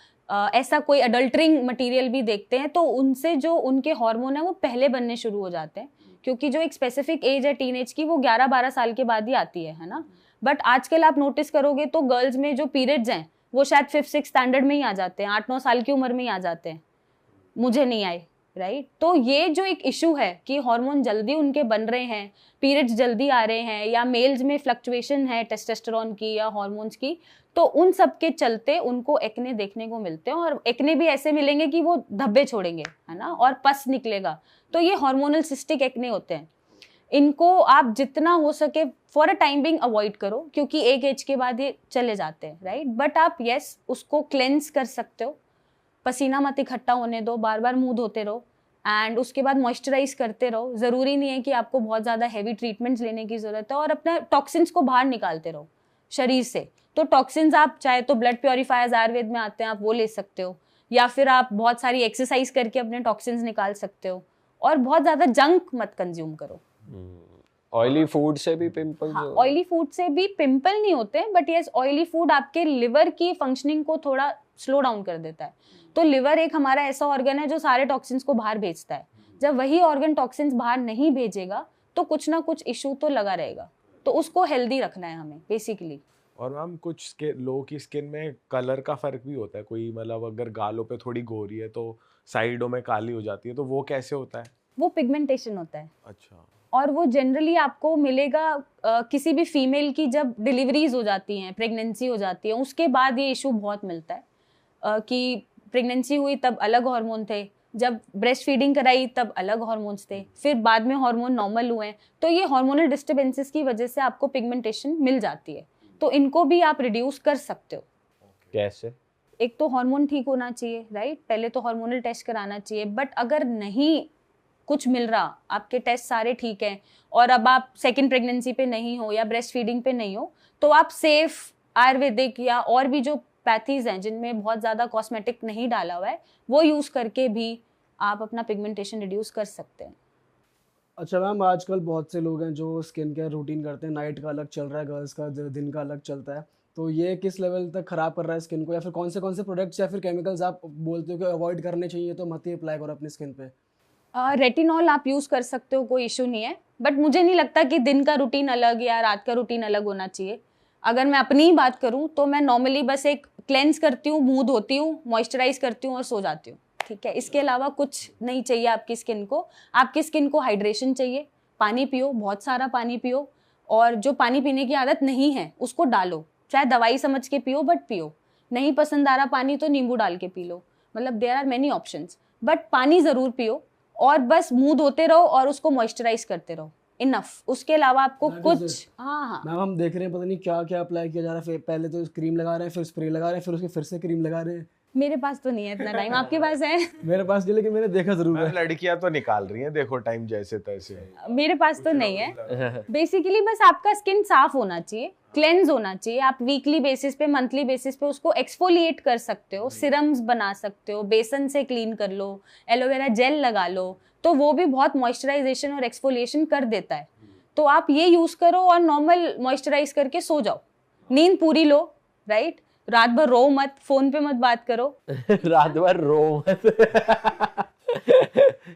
ऐसा कोई अडल्टरिंग मटेरियल भी देखते हैं, तो उनसे जो उनके हार्मोन है वो पहले बनने शुरू हो जाते हैं, क्योंकि जो एक स्पेसिफिक एज है टीनेज की वो 11-12 साल के बाद ही आती है ना। बट आजकल आप नोटिस करोगे तो गर्ल्स में जो पीरियड्स हैं वो शायद 5th-6th स्टैंडर्ड में ही आ जाते हैं, 8-9 साल की उम्र में ही आ जाते हैं। मुझे नहीं आए, राइट। तो ये जो एक इशू है कि हार्मोन जल्दी उनके बन रहे हैं, पीरियड्स जल्दी आ रहे हैं, या मेल्स में फ्लक्चुएशन है टेस्टोस्टेरोन की या हार्मोन्स की, तो उन सब के चलते उनको एक्ने देखने को मिलते हैं। और एक्ने भी ऐसे मिलेंगे कि वो धब्बे छोड़ेंगे, है ना, और पस निकलेगा। तो ये हार्मोनल सिस्टिक एक्ने होते हैं। इनको आप जितना हो सके for a time being avoid करो, क्योंकि एक एज के बाद ये चले जाते हैं, राइट। बट आप यस उसको क्लेंस कर सकते हो, पसीना मत इकट्ठा होने दो, बार बार मुंह धोते रहो, एंड उसके बाद मॉइस्चराइज करते रहो। ज़रूरी नहीं है कि आपको बहुत ज़्यादा हैवी ट्रीटमेंट्स लेने की ज़रूरत है, और अपने टॉक्सिन्स को बाहर निकालते रहो शरीर से। तो टॉक्सिन्स आप चाहे तो ब्लड प्योरीफायर्स आयुर्वेद में आते हैं, आप वो ले सकते हो, या फिर आप बहुत सारी एक्सरसाइज करके अपने टॉक्सिन्स निकाल सकते हो। और बहुत ज़्यादा जंक मत कंज्यूम करो। ऑयली फूड से भी पिंपल? हाँ, ऑयली फूड से भी पिंपल नहीं होते हैं, बट यस ऑयली फूड आपके लिवर की फंक्शनिंग को थोड़ा स्लो डाउन कर देता है। तो लिवर एक हमारा ऐसा ऑर्गन है जो सारे टॉक्सिन्स को बाहर भेजता है। जब वही ऑर्गन टॉक्सिन्स बाहर नहीं भेजेगा तो कुछ ना कुछ इशू तो लगा रहेगा। तो उसको हेल्दी रखना है हमें बेसिकली। और मैम कुछ लोगों की स्किन में कलर का फर्क भी होता है, कोई मतलब अगर गालों पे थोड़ी गोरी है तो साइडों में काली हो जाती है, तो वो कैसे होता है? वो पिगमेंटेशन होता है। अच्छा। और वो जनरली आपको मिलेगा किसी भी फीमेल की जब डिलीवरीज हो जाती हैं, प्रेगनेंसी हो जाती है, उसके बाद ये इशू बहुत मिलता है कि प्रेगनेंसी हुई तब अलग हार्मोन थे, जब ब्रेस्ट फीडिंग कराई तब अलग हार्मोन्स थे, फिर बाद में हार्मोन नॉर्मल हुए। तो ये हार्मोनल डिस्टर्बेंसेस की वजह से आपको पिगमेंटेशन मिल जाती है। तो इनको भी आप रिड्यूस कर सकते हो। कैसे? एक तो हार्मोन ठीक होना चाहिए, राइट। पहले तो हार्मोनल टेस्ट कराना चाहिए। बट अगर नहीं कुछ मिल रहा, आपके टेस्ट सारे ठीक हैं, और अब आप सेकंड प्रेगनेंसी पे नहीं हो या ब्रेस्ट फीडिंग पे नहीं हो, तो आप सेफ आयुर्वेदिक या और भी जो पैथीज हैं जिनमें बहुत ज़्यादा कॉस्मेटिक नहीं डाला हुआ है, वो यूज़ करके भी आप अपना पिगमेंटेशन रिड्यूस कर सकते हैं। अच्छा मैम, आजकल बहुत से लोग हैं जो स्किन केयर रूटीन करते हैं, नाइट का अलग चल रहा है, गर्ल्स का दिन का अलग चलता है, तो ये किस लेवल तक ख़राब कर रहा है स्किन को, या फिर कौन से प्रोडक्ट्स या फिर केमिकल्स आप बोलते हो कि अवॉइड करने चाहिए, तो मत ही अप्लाई करो अपनी स्किन पे? रेटिनॉल आप यूज़ कर सकते हो, कोई इशू नहीं है। बट मुझे नहीं लगता कि दिन का रूटीन अलग या रात का रूटीन अलग होना चाहिए। अगर मैं अपनी ही बात करूँ तो मैं नॉर्मली बस एक क्लेंस करती हूँ, मुंह धोती हूँ, मॉइस्चराइज करती हूँ और सो जाती हूँ, ठीक है। इसके अलावा कुछ नहीं चाहिए आपकी स्किन को। आपकी स्किन को हाइड्रेशन चाहिए, पानी पियो, बहुत सारा पानी पियो, और जो पानी पीने की आदत नहीं है उसको डालो, चाहे दवाई समझ के पियो, बट पियो। नहीं पसंद आ रहा पानी तो नींबू डाल के पी लो, मतलब there are many options, but पानी ज़रूर पियो। और बस मुंह धोते रहो और उसको मॉइस्चराइज करते रहो, इनफ। उसके अलावा आपको कुछ हाँ मैम हम देख रहे हैं पता नहीं क्या क्या अप्लाई किया जा रहा है, पहले तो क्रीम लगा रहे हैं, फिर स्प्रे लगा रहे हैं, फिर उसके फिर से क्रीम लगा रहे हैं। मेरे पास तो नहीं है इतना टाइम, आपके पास है? मेरे पास नहीं, लेकिन मैंने देखा जरूर है। लड़कियां तो निकाल रही हैं, देखो टाइम जैसे तैसे। मेरे पास तो नहीं है। बेसिकली बस आपका स्किन साफ होना चाहिए, क्लेंस होना चाहिए। आप वीकली बेसिस पे, मंथली बेसिस पे उसको एक्सफोलिएट कर सकते हो, सिरम्स बना सकते हो, बेसन से क्लीन कर लो, एलोवेरा जेल लगा लो, तो वो भी बहुत मॉइस्चराइजेशन और एक्सफोलिएशन कर देता है। तो आप ये यूज करो और नॉर्मल मॉइस्चराइज करके सो जाओ, नींद पूरी लो, राइट। रात भर रो मत, फोन पे मत बात करो। रात भर रो मत।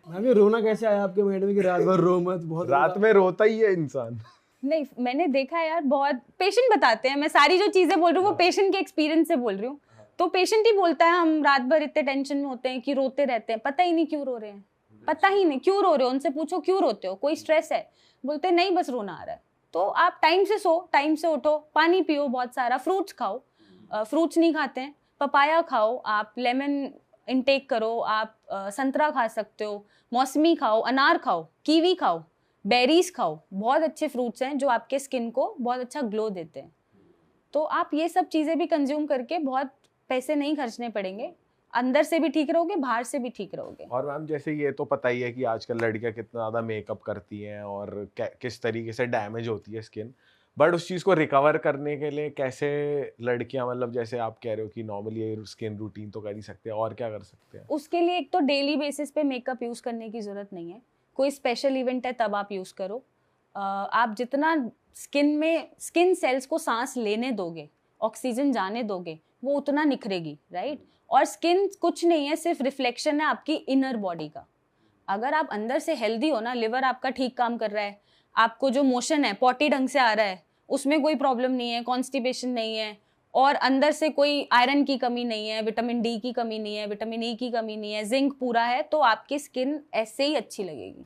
मैम ये रोना कैसे आया आपके माइंड में कि रात भर रो मत? बहुत रात में रोता ही है इंसान। नहीं, मैंने देखा है यार, बहुत पेशेंट बताते हैं, मैं सारी जो चीजें बोल रही हूँ वो पेशेंट के एक्सपीरियंस से बोल रही हूँ। तो पेशेंट ही बोलता है हम रात भर इतने टेंशन में होते हैं कि रोते रहते हैं, पता ही नहीं क्यों रो रहे हैं, पता ही नहीं क्यों रो रहे हो। उनसे पूछो क्यों रोते हो, कोई स्ट्रेस है? बोलते हैं नहीं बस रोना आ रहा है। तो आप टाइम से सो, टाइम से उठो, पानी पियो बहुत सारा, फ्रूट्स खाओ, फ्रूट्स नहीं खाते हैं, पपाया खाओ, आप लेमन इनटेक करो, आप संतरा खा सकते हो, मौसमी खाओ, अनार खाओ, कीवी खाओ, बेरीज खाओ, बहुत अच्छे फ्रूट्स हैं जो आपके स्किन को बहुत अच्छा ग्लो देते हैं। तो आप ये सब चीज़ें भी कंज्यूम करके बहुत पैसे नहीं खर्चने पड़ेंगे, अंदर से भी ठीक रहोगे, बाहर से भी ठीक रहोगे। और मैम जैसे ये तो पता ही है कि आजकल लड़कियां कितना ज़्यादा मेकअप करती हैं और किस तरीके से डैमेज होती है स्किन, बट उस चीज़ को रिकवर करने के लिए कैसे लड़कियां, मतलब जैसे आप कह रहे हो कि नॉर्मली ये स्किन रूटीन तो कर ही सकते हैं, और क्या कर सकते हैं? उसके लिए एक तो डेली बेसिस पे मेकअप यूज़ करने की ज़रूरत नहीं है, कोई स्पेशल इवेंट है तब आप यूज़ करो। आप जितना स्किन सेल्स को सांस लेने दोगे, ऑक्सीजन जाने दोगे, वो उतना निखरेगी, राइट। और स्किन कुछ नहीं है, सिर्फ रिफ्लेक्शन है आपकी इनर बॉडी का। अगर आप अंदर से हेल्दी हो ना, लिवर आपका ठीक काम कर रहा है, आपको जो मोशन है पॉटी ढंग से आ रहा है, उसमें कोई प्रॉब्लम नहीं है, कॉन्स्टिपेशन नहीं है, और अंदर से कोई आयरन की कमी नहीं है, विटामिन डी की कमी नहीं है, विटामिन ई की कमी नहीं है, जिंक पूरा है, तो आपकी स्किन ऐसे ही अच्छी लगेगी।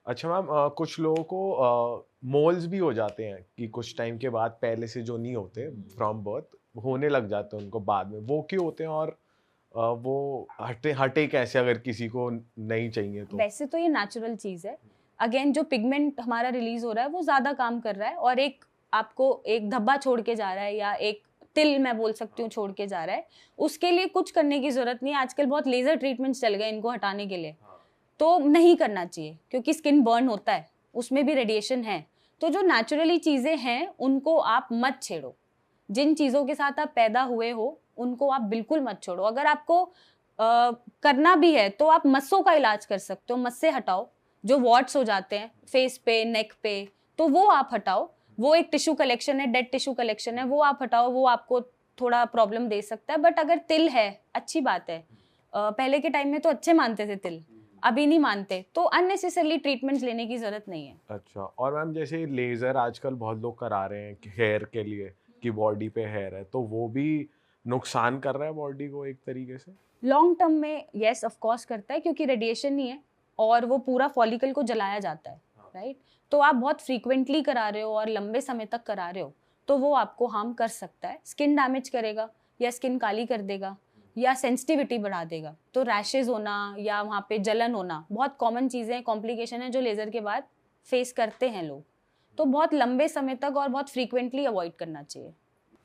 अच्छा मैम, कुछ लोगों को मोल्स भी हो जाते हैं कि कुछ टाइम के बाद, पहले से जो नहीं होते फ्रॉम बर्थ, होने लग जाते हैं उनको बाद में, वो क्यों होते हैं और वो हटे कैसे अगर किसी को नहीं चाहिए तो? वैसे तो ये नेचुरल चीज़ है। अगेन जो पिगमेंट हमारा रिलीज हो रहा है वो ज़्यादा काम कर रहा है, और एक आपको एक धब्बा छोड़ के जा रहा है या एक तिल मैं बोल सकती हूँ छोड़ के जा रहा है, उसके लिए कुछ करने की ज़रूरत नहीं है। आजकल बहुत लेज़र ट्रीटमेंट्स चल गए इनको हटाने के लिए, तो नहीं करना चाहिए क्योंकि स्किन बर्न होता है, उसमें भी रेडिएशन है। तो जो नेचुरली चीज़ें हैं उनको आप मत छेड़ो, जिन चीज़ों के साथ आप पैदा हुए हो उनको आप बिल्कुल मत छोड़ो। अगर आपको करना भी है तो आप मस्सों का इलाज कर सकते हो, मस्से हटाओ, जो वॉट्स हो जाते हैं फेस पे, नेक पे, तो वो आप हटाओ। वो एक टिश्यू कलेक्शन है, डेड टिश्यू कलेक्शन है, वो आप हटाओ, वो आपको थोड़ा प्रॉब्लम दे सकता है। बट अगर तिल है, अच्छी बात है। पहले के टाइम में तो अच्छे मानते थे तिल, अभी नहीं मानते, तो अननेसेसरली ट्रीटमेंट्स लेने की जरूरत नहीं है। अच्छा, और मैम जैसे लेजर आजकल बहुत लोग करा रहे हैं हेयर के लिए, कि बॉडी पे हेयर है, तो वो भी नुकसान कर रहा है बॉडी को एक तरीके से? लॉन्ग टर्म में यस ऑफ कोर्स करता है, क्योंकि रेडिएशन नहीं है और वो पूरा फॉलिकल को जलाया जाता है, राइट। तो आप बहुत फ्रीक्वेंटली करा रहे हो और लंबे समय तक करा रहे हो, तो वो आपको हार्म कर सकता है, स्किन डैमेज करेगा या स्किन काली कर देगा या सेंसिटिविटी बढ़ा देगा। तो रैशेज होना या वहाँ पे जलन होना बहुत कॉमन चीज़ें, कॉम्प्लिकेशन है जो लेज़र के बाद फेस करते हैं लोग। तो बहुत लंबे समय तक और बहुत फ्रीक्वेंटली अवॉइड करना चाहिए।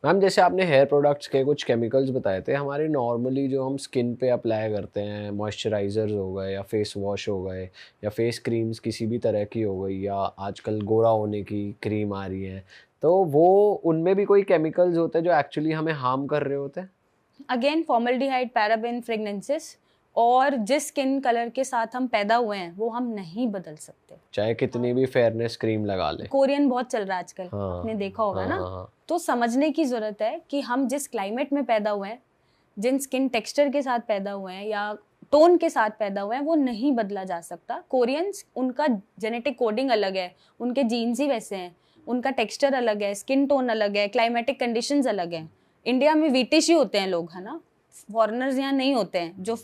मैम जैसे आपने हेयर प्रोडक्ट्स के कुछ केमिकल्स बताए थे, हमारे नॉर्मली जो हम स्किन पे अप्लाई करते हैं, मॉइस्चराइज़र्स हो गए या फेस वॉश हो गए या फेस क्रीम्स किसी भी तरह की हो गई, या आजकल गोरा होने की क्रीम आ रही है, तो वो उनमें भी कोई केमिकल्स होते हैं जो एक्चुअली हमें हार्म कर रहे होते हैं? अगेन फॉर्मल्डिहाइड, पैराबेन, फ्रेगनेंसेस, और जिस स्किन कलर के साथ हम पैदा हुए हैं वो हम नहीं बदल सकते, चाहे कितनी भी फेयरनेस क्रीम लगा ले। कोरियन बहुत चल रहा है आजकल, हाँ, आपने देखा होगा ना। हाँ। तो समझने की ज़रूरत है कि हम जिस क्लाइमेट में पैदा हुए हैं, जिन स्किन टेक्सचर के साथ पैदा हुए हैं या टोन के साथ पैदा हुए हैं, वो नहीं बदला जा सकता। कोरियंस, उनका जेनेटिक कोडिंग अलग है, उनके जीन्स ही वैसे हैं, उनका टेक्सचर अलग है, स्किन टोन अलग है, क्लाइमेटिक कंडीशंस अलग हैं। इंडिया में वीटिश ही होते हैं लोग, है ना, फॉरेनर्स यहाँ नहीं होते हैं जो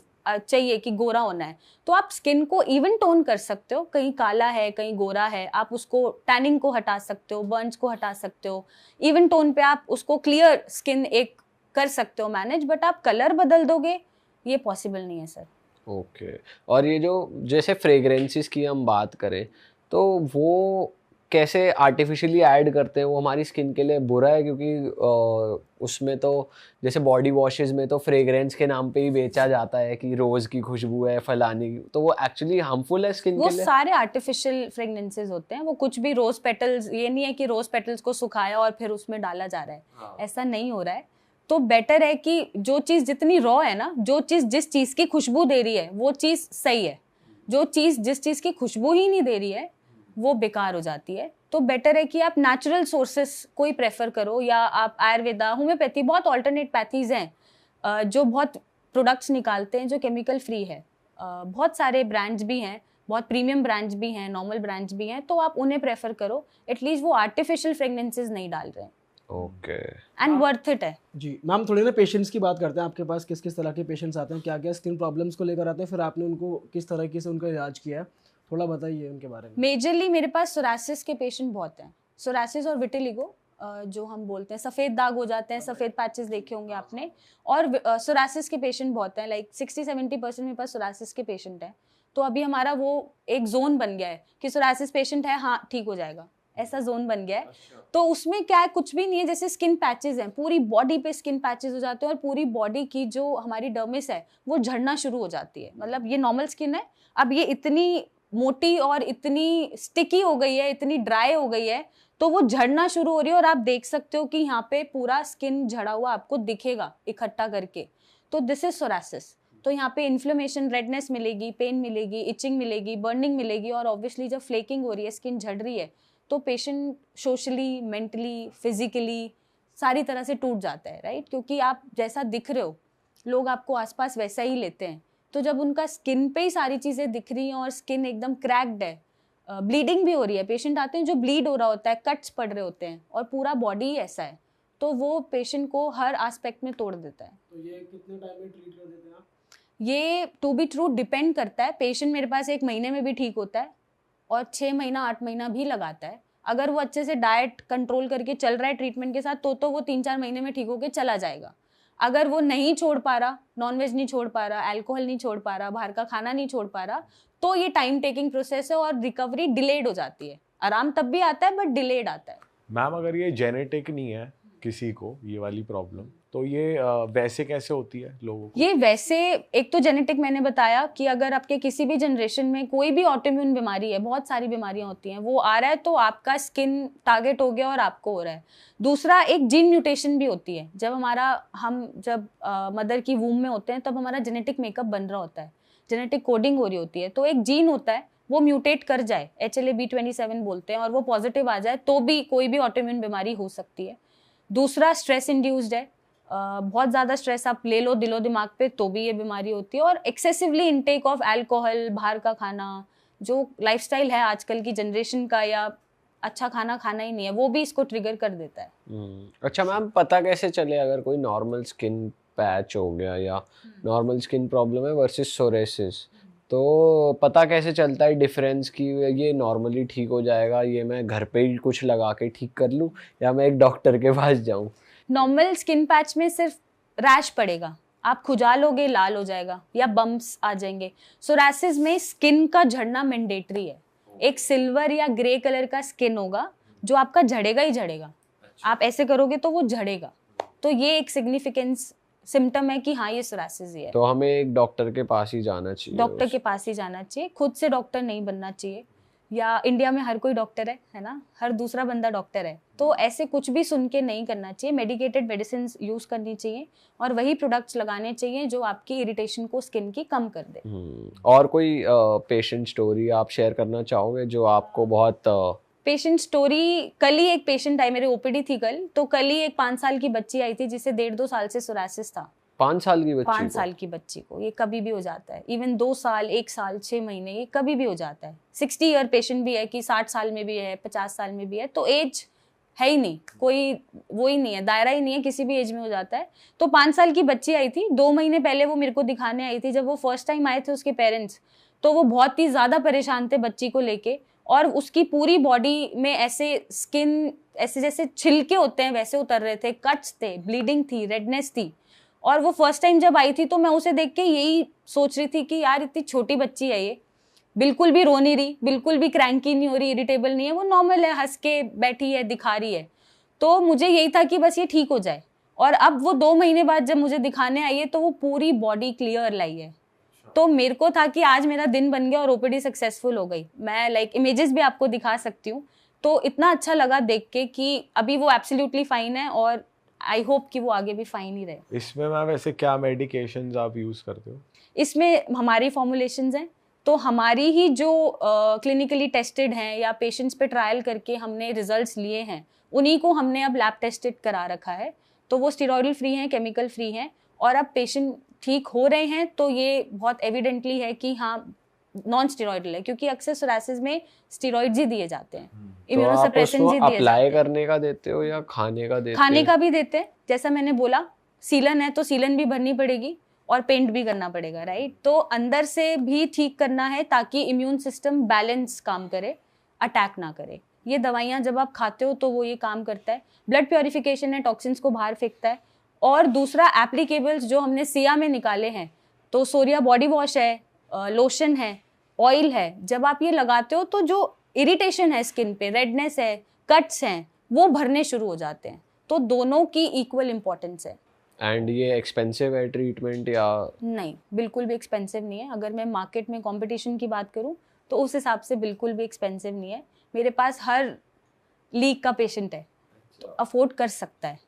चाहिए कि गोरा होना है। तो आप स्किन को इवन टोन कर सकते हो, कहीं काला है कहीं गोरा है, आप उसको टैनिंग को हटा सकते हो, बर्न्स को हटा सकते हो, इवन टोन पे आप उसको क्लियर स्किन एक कर सकते हो मैनेज। बट आप कलर बदल दोगे, ये पॉसिबल नहीं है सर। ओके। और ये जो जैसे फ्रेग्रेंसेस की हम बात करें, तो वो कैसे आर्टिफिशियली ऐड करते हैं, वो हमारी स्किन के लिए बुरा है? क्योंकि उसमें तो जैसे बॉडी वॉशेस में तो फ्रेग्रेंस के नाम पे ही बेचा जाता है कि रोज की खुशबू है, फलानी की, तो वो एक्चुअली हार्मफुल है स्किन के लिए? वो सारे आर्टिफिशियल फ्रेग्रेंसेस होते हैं, वो कुछ भी रोज पेटल्स, ये नहीं है कि रोज पेटल्स को सुखाया और फिर उसमें डाला जा रहा है, ऐसा नहीं हो रहा है। तो बेटर है कि जो चीज़ जितनी रॉ है ना, जो चीज़ जिस चीज़ की खुशबू दे रही है वो चीज़ सही है। जो चीज़ जिस चीज़ की खुशबू ही नहीं दे रही है वो बेकार हो जाती है। तो बेटर है कि आप नेचुरल सोर्सेस कोई प्रेफर करो, या आप आयुर्वेदा, होम्योपैथी, बहुत ऑल्टरनेट पैथीज हैं जो बहुत प्रोडक्ट्स निकालते हैं जो केमिकल फ्री है। बहुत सारे ब्रांड्स भी हैं, बहुत प्रीमियम ब्रांड्स भी हैं, नॉर्मल ब्रांड्स भी हैं, तो आप उन्हें प्रेफर करो। एटलीस्ट वो आर्टिफिशियल फ्रेगनेंसेज नहीं डाल रहे हैं। ओके। एंड वर्थ इट है। जी मैम, थोड़ी ना पेशेंट्स की बात करते हैं। आपके पास किस किस तरह के पेशेंट्स आते हैं, क्या क्या स्किन प्रॉब्लम्स को लेकर आते हैं, फिर आपने उनको किस तरीके से उनका इलाज किया है, थोड़ा बताइए उनके बारे में। मेजरली मेरे पास सोरासिस के पेशेंट बहुत हैं। सोरासिस और विटिलिगो जो हम बोलते हैं, सफ़ेद दाग हो जाते हैं, सफ़ेद पैचेस देखे होंगे आपने। और सोरासिस के पेशेंट बहुत हैं, लाइक 60-70% मेरे पास सोरासिस के पेशेंट हैं। तो अभी हमारा वो एक जोन बन गया है कि सोरासिस पेशेंट है, हाँ ठीक हो जाएगा, ऐसा जोन बन गया है। तो उसमें क्या है, कुछ भी नहीं है, जैसे स्किन पैचेस हैं, पूरी बॉडी पे स्किन पैचेस हो जाते हैं और पूरी बॉडी की जो हमारी डर्मिस है वो झड़ना शुरू हो जाती है। मतलब ये नॉर्मल स्किन है, अब ये इतनी मोटी और इतनी स्टिकी हो गई है, इतनी ड्राई हो गई है, तो वो झड़ना शुरू हो रही है। और आप देख सकते हो कि यहाँ पे पूरा स्किन झड़ा हुआ आपको दिखेगा इकट्ठा करके। तो दिस इज सोरासिस। तो यहाँ पे इन्फ्लेमेशन, रेडनेस मिलेगी, पेन मिलेगी, इचिंग मिलेगी, बर्निंग मिलेगी। और ऑब्वियसली जब फ्लेकिंग हो रही है, स्किन झड़ रही है, तो पेशेंट सोशली, मेंटली, फिजिकली सारी तरह से टूट जाता है, राइट? क्योंकि आप जैसा दिख रहे हो, लोग आपको आसपास वैसा ही लेते हैं। तो जब उनका स्किन पे ही सारी चीज़ें दिख रही हैं और स्किन एकदम क्रैक्ड है, ब्लीडिंग भी हो रही है, पेशेंट आते हैं जो ब्लीड हो रहा होता है, कट्स पड़ रहे होते हैं, और पूरा बॉडी ही ऐसा है, तो वो पेशेंट को हर एस्पेक्ट में तोड़ देता है। तो ये कितने टाइम में ट्रीट कर देते हैं आप? ये टू बी ट्रू डिपेंड करता है। पेशेंट मेरे पास 1 महीने में भी ठीक होता है और 6 महीना 8 महीना भी लगाता है। अगर वो अच्छे से डाइट कंट्रोल करके चल रहा है ट्रीटमेंट के साथ, तो वो 3-4 महीने में ठीक होके चला जाएगा। अगर वो नहीं छोड़ पा रहा, नॉनवेज नहीं छोड़ पा रहा, अल्कोहल नहीं छोड़ पा रहा, बाहर का खाना नहीं छोड़ पा रहा, तो ये टाइम टेकिंग प्रोसेस है और रिकवरी डिलेड हो जाती है। आराम तब भी आता है बट डिलेड आता है। मैम, अगर ये जेनेटिक नहीं है किसी को, ये वाली प्रॉब्लम, तो ये वैसे कैसे होती है लोगों को? ये वैसे, एक तो जेनेटिक मैंने बताया कि अगर आपके किसी भी जनरेशन में कोई भी ऑटोइम्यून बीमारी है, बहुत सारी बीमारियां होती हैं, वो आ रहा है तो आपका स्किन टारगेट हो गया और आपको हो रहा है। दूसरा, एक जीन म्यूटेशन भी होती है। जब मदर की वूम में होते हैं तब हमारा जेनेटिक मेकअप बन रहा होता है, जेनेटिक कोडिंग हो रही होती है। तो एक जीन होता है, वो म्यूटेट कर जाए, HLA-B27 बोलते हैं, और वो पॉजिटिव आ जाए तो भी कोई भी ऑटोइम्यून बीमारी हो सकती है। दूसरा, स्ट्रेस इंड्यूस्ड है, बहुत ज़्यादा स्ट्रेस आप ले लो दिलो दिमाग पे तो भी ये बीमारी होती है। और एक्सेसिवली इनटेक ऑफ अल्कोहल, बाहर का खाना, जो लाइफस्टाइल है आजकल की जनरेशन का, या अच्छा खाना खाना ही नहीं है, वो भी इसको ट्रिगर कर देता है। अच्छा मैम, पता कैसे चले अगर कोई नॉर्मल स्किन पैच हो गया या नॉर्मल स्किन प्रॉब्लम है वर्सेस सोरेसिस, तो पता कैसे चलता है डिफरेंस कि ये नॉर्मली ठीक हो जाएगा, ये मैं घर पे ही कुछ लगा के ठीक कर लूँ या मैं एक डॉक्टर के पास जाऊँ? नॉर्मल स्किन पैच में सिर्फ रैश पड़ेगा, आप खुजालोगे, लाल हो जाएगा या बम्प्स आ जाएंगे। सोरासिस में स्किन का झड़ना मैंडेटरी है। एक सिल्वर या ग्रे कलर का स्किन होगा जो आपका झड़ेगा ही झड़ेगा। आप ऐसे करोगे तो वो झड़ेगा। तो ये एक सिग्निफिकेंस सिम्टम है कि हाँ ये सोरासिस ही है। तो हमें एक डॉक्टर के पास ही जाना चाहिए? डॉक्टर के पास ही जाना चाहिए, खुद से डॉक्टर नहीं बनना चाहिए। या इंडिया में हर कोई डॉक्टर है ना, हर दूसरा बंदा डॉक्टर है, तो ऐसे कुछ भी सुन के नहीं करना चाहिए। मेडिकेटेड मेडिसिन यूज करनी चाहिए और वही प्रोडक्ट्स लगाने चाहिए जो आपकी इरिटेशन को स्किन की कम कर दे। और कोई पेशेंट स्टोरी आप शेयर करना चाहोगे जो आपको बहुत? पेशेंट स्टोरी, कल ही एक पेशेंट आई, मेरे ओपीडी थी कल, तो कल ही एक 5 साल की बच्ची आई थी जिसे 1.5-2 साल से सोरासिस था। 5 साल की बच्ची 5 साल की बच्ची को ये कभी भी हो जाता है। इवन 2 साल, 1 साल, 6 महीने, ये कभी भी हो जाता है। 60 ईयर पेशेंट भी है कि 60 साल में भी है, 50 साल में भी है, तो एज है ही नहीं, कोई वो ही नहीं है, दायरा ही नहीं है, किसी भी एज में हो जाता है। तो 5 साल की बच्ची आई थी, 2 महीने पहले वो मेरे को दिखाने आई थी। जब वो फर्स्ट टाइम आए थे उसके पेरेंट्स, तो वो बहुत ही ज़्यादा परेशान थे बच्ची को लेके, और उसकी पूरी बॉडी में ऐसे स्किन ऐसे जैसे छिलके होते हैं वैसे उतर रहे थे, कट्स थे, ब्लीडिंग थी, रेडनेस थी। और वो फर्स्ट टाइम जब आई थी तो मैं उसे देख के यही सोच रही थी कि यार इतनी छोटी बच्ची है, ये बिल्कुल भी रो नहीं रही, बिल्कुल भी क्रैंकी नहीं हो रही, इरिटेबल नहीं है, वो नॉर्मल है, हंस के बैठी है, दिखा रही है। तो मुझे यही था कि बस ये ठीक हो जाए। और अब वो 2 महीने बाद जब मुझे दिखाने आई है तो वो पूरी बॉडी क्लियर लाई है। तो मेरे को था कि आज मेरा दिन बन गया और ओपीडी सक्सेसफुल हो गई। मैं इमेजेस भी आपको दिखा सकती हूँ। तो इतना अच्छा लगा देख के कि अभी वो एब्सोल्युटली फाइन है और आई होप कि वो आगे भी फाइन ही रहे। इसमें मैम वैसे क्या मेडिकेशंस आप यूज करते हो? इसमें हमारी फॉर्मुलेशंस हैं, तो हमारी ही जो क्लिनिकली टेस्टेड हैं या पेशेंट्स पे ट्रायल करके हमने रिजल्ट्स लिए हैं, उन्हीं को हमने अब लैब टेस्टेड करा रखा है। तो वो स्टेरॉइडल फ्री हैं, केमिकल फ्री हैं, और अब पेशेंट ठीक हो रहे हैं। तो ये बहुत एविडेंटली है कि हाँ नॉन स्टेरॉइडल है, क्योंकि अक्सर सोरासिस में स्टेरॉइड्स ही दिए जाते हैं, इम्यूनोसप्रेसेंट्स ही दिए अप्लाई जाते हैं। करने का देते हो या खाने का देते हो? खाने का भी देते हैं, जैसा मैंने बोला सीलन है तो सीलन भी भरनी पड़ेगी और पेंट भी करना पड़ेगा, राइट। तो अंदर से भी ठीक करना है ताकि इम्यून सिस्टम बैलेंस काम करे, अटैक ना करे। ये दवाइयाँ जब आप खाते हो तो वो ये काम करता है। ब्लड प्योरिफिकेशन है, टॉक्सिन्स को बाहर फेंकता है। और दूसरा एप्लीकेबल्स जो हमने सिया में निकाले हैं, तो सोरिया बॉडी वॉश है, लोशन है, ऑयल है, जब आप ये लगाते हो तो जो इरिटेशन है स्किन पे, रेडनेस है, कट्स हैं, वो भरने शुरू हो जाते हैं। तो दोनों की इक्वल इम्पोर्टेंस है। एंड ये एक्सपेंसिव है ट्रीटमेंट या? नहीं, बिल्कुल भी एक्सपेंसिव नहीं है। अगर मैं मार्केट में कंपटीशन की बात करूं तो उस हिसाब से बिल्कुल भी एक्सपेंसिव नहीं है। मेरे पास हर लीग का पेशेंट है, तो अफोर्ड कर सकता है।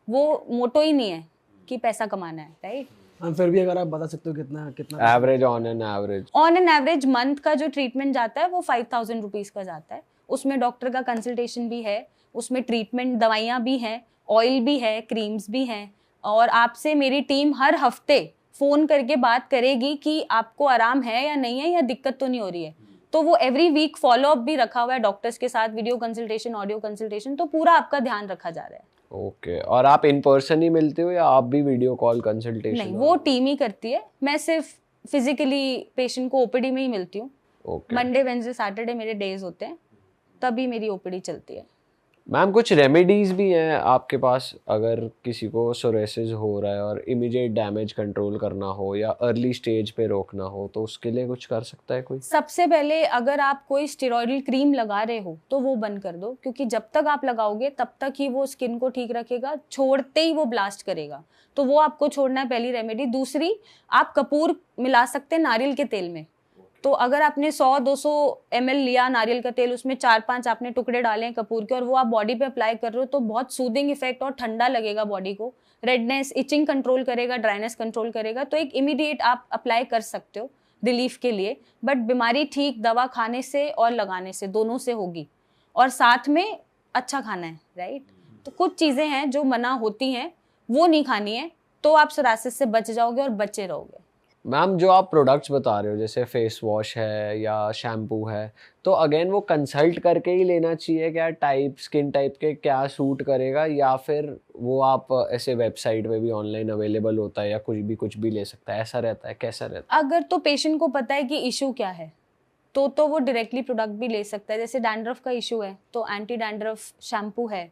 वो मोटो ही नहीं है कि पैसा कमाना है, राइट। हम फिर भी अगर आप बता सकते हो कितना कितना average on an average month का जो ट्रीटमेंट जाता है वो 5,000 रुपीज़ का जाता है। उसमें डॉक्टर का कंसल्टेशन भी है, उसमें ट्रीटमेंट दवाइयाँ भी हैं, ऑयल भी है, क्रीम्स भी हैं, और आपसे मेरी टीम हर हफ्ते फ़ोन करके बात करेगी कि आपको आराम है या नहीं है, या दिक्कत तो नहीं हो रही है। तो वो एवरी वीक फॉलोअप भी रखा हुआ है डॉक्टर्स के साथ, वीडियो कंसल्टेशन, ऑडियो कंसल्टेशन, तो पूरा आपका ध्यान रखा जा रहा है। ओके। और आप इन पर्सन ही मिलते हो या आप भी वीडियो कॉल कंसल्टेशन? नहीं, वो टीम ही करती है। मैं सिर्फ फिजिकली पेशेंट को ओपीडी में ही मिलती हूँ। मंडे, वेडनेसडे, सैटरडे मेरे डेज होते हैं, तभी मेरी ओपीडी चलती है। मैम कुछ रेमेडीज भी हैं आपके पास अगर किसी को सोरेसिस हो रहा है और इमीडिएट डैमेज कंट्रोल करना हो या अर्ली स्टेज पे रोकना हो, तो उसके लिए कुछ कर सकता है कोई? सबसे पहले अगर आप कोई स्टेरॉइडल क्रीम लगा रहे हो तो वो बंद कर दो, क्योंकि जब तक आप लगाओगे तब तक ही वो स्किन को ठीक रखेगा, छोड़ते ही वो ब्लास्ट करेगा। तो वो आपको छोड़ना है, पहली रेमेडी। दूसरी, आप कपूर मिला सकते हैं नारियल के तेल में। तो अगर आपने 100-200 ml लिया नारियल का तेल, उसमें 4-5 आपने टुकड़े डाले हैं कपूर के, और वो आप बॉडी पे अप्लाई कर रहे हो, तो बहुत सूदिंग इफेक्ट और ठंडा लगेगा बॉडी को। रेडनेस, इचिंग कंट्रोल करेगा, ड्राइनेस कंट्रोल करेगा। तो एक इमीडिएट आप अप्लाई कर सकते हो रिलीफ के लिए। बट बीमारी ठीक दवा खाने से और लगाने से, दोनों से होगी। और साथ में अच्छा खाना है, राइट। तो कुछ चीज़ें हैं जो मना होती हैं, वो नहीं खानी है, तो आप सोरासिस से बच जाओगे और बचे रहोगे। मैम जो आप प्रोडक्ट्स बता रहे हो जैसे फेस वॉश है या शैम्पू है, तो अगेन वो कंसल्ट करके ही लेना चाहिए क्या? टाइप, स्किन टाइप के क्या सूट करेगा, या फिर वो आप ऐसे वेबसाइट पे भी ऑनलाइन अवेलेबल होता है या कुछ भी ले सकता है, ऐसा रहता है, कैसा रहता है? अगर तो पेशेंट को पता है कि इशू क्या है तो वो डायरेक्टली प्रोडक्ट भी ले सकता है। जैसे डैंड्रफ का इशू है तो एंटी डैंड्रफ शैम्पू है,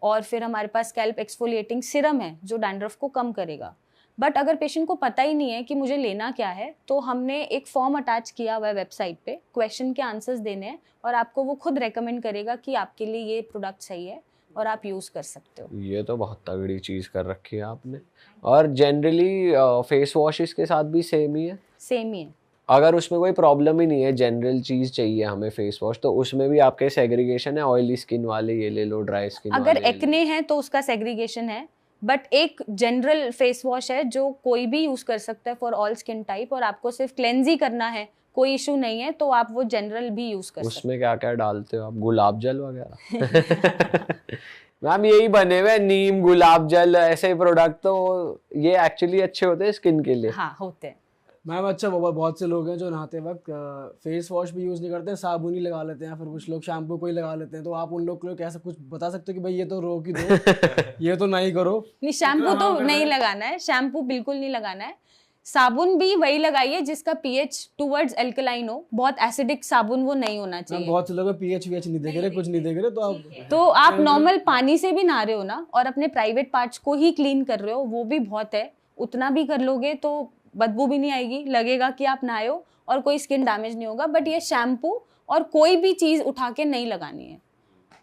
और फिर हमारे पास स्कैल्प एक्सफोलिएटिंग सिरम है जो डैंड्रफ को कम करेगा। बट अगर पेशेंट को पता ही नहीं है कि मुझे लेना क्या है, तो हमने एक फॉर्म अटैच किया हुआ है वेबसाइट पे, क्वेश्चन के आंसर्स देने हैं, और आपको वो खुद रेकमेंड करेगा कि आपके लिए ये प्रोडक्ट सही है और आप यूज़ कर सकते हो। ये तो बहुत तगड़ी चीज़ कर रखी है आपने। और जनरली फेस वॉशेस के साथ भी सेम ही है? सेम ही है। अगर उसमें कोई प्रॉब्लम ही नहीं है, जनरल चीज़ चाहिए हमें फेस वॉश, तो उसमें भी आपके सेग्रीगेशन है? ऑयली स्किन वाले ये ले लो, ड्राई स्किन अगर वाले एक्ने है तो उसका सेग्रीगेशन है, बट एक जनरल फेस वॉश है जो कोई भी यूज़ कर सकता है फॉर ऑल स्किन टाइप, और आपको सिर्फ क्लेंज ही करना है, कोई इशू नहीं है, तो आप वो जनरल भी यूज़ कर सकते हैं। उसमें क्या क्या डालते हो आप? गुलाब जल वगैरह? मैम यही बने हुए नीम, गुलाब जल, ऐसे प्रोडक्ट, तो ये एक्चुअली अच्छे होते हैं स्किन के लिए? हाँ, होते हैं। मैम अच्छा, बहुत से लोग हैं जो नहाते वक्त फेस वॉश भी यूज़ नहीं करते, साबुन ही लगा लेते हैं, फिर कुछ लोग शैम्पू को ही लगा लेते हैं। तो आप उन लोग को कैसा कुछ बता सकते हो कि भाई ये तो रोक ही दो, ये तो नहीं करो? नहीं, शैम्पू तो नहीं लगाना है, शैम्पू बिल्कुल नहीं लगाना है। साबुन भी वही लगाइए जिसका पीएच टुवर्ड्स एल्कलाइन हो, बहुत एसिडिक साबुन वो नहीं होना चाहिए। बहुत से लोग पीएच वीएच नहीं देख रहे, कुछ नहीं देख रहे, तो आप नॉर्मल पानी से भी नहा रहे हो ना, और अपने प्राइवेट पार्ट्स को ही क्लीन कर रहे हो, वो भी बहुत है। उतना भी कर लोगे तो बदबू भी नहीं आएगी, लगेगा कि आप नहाए हो, और कोई स्किन डैमेज नहीं होगा। बट ये शैम्पू और कोई भी चीज़ उठा के नहीं लगानी है।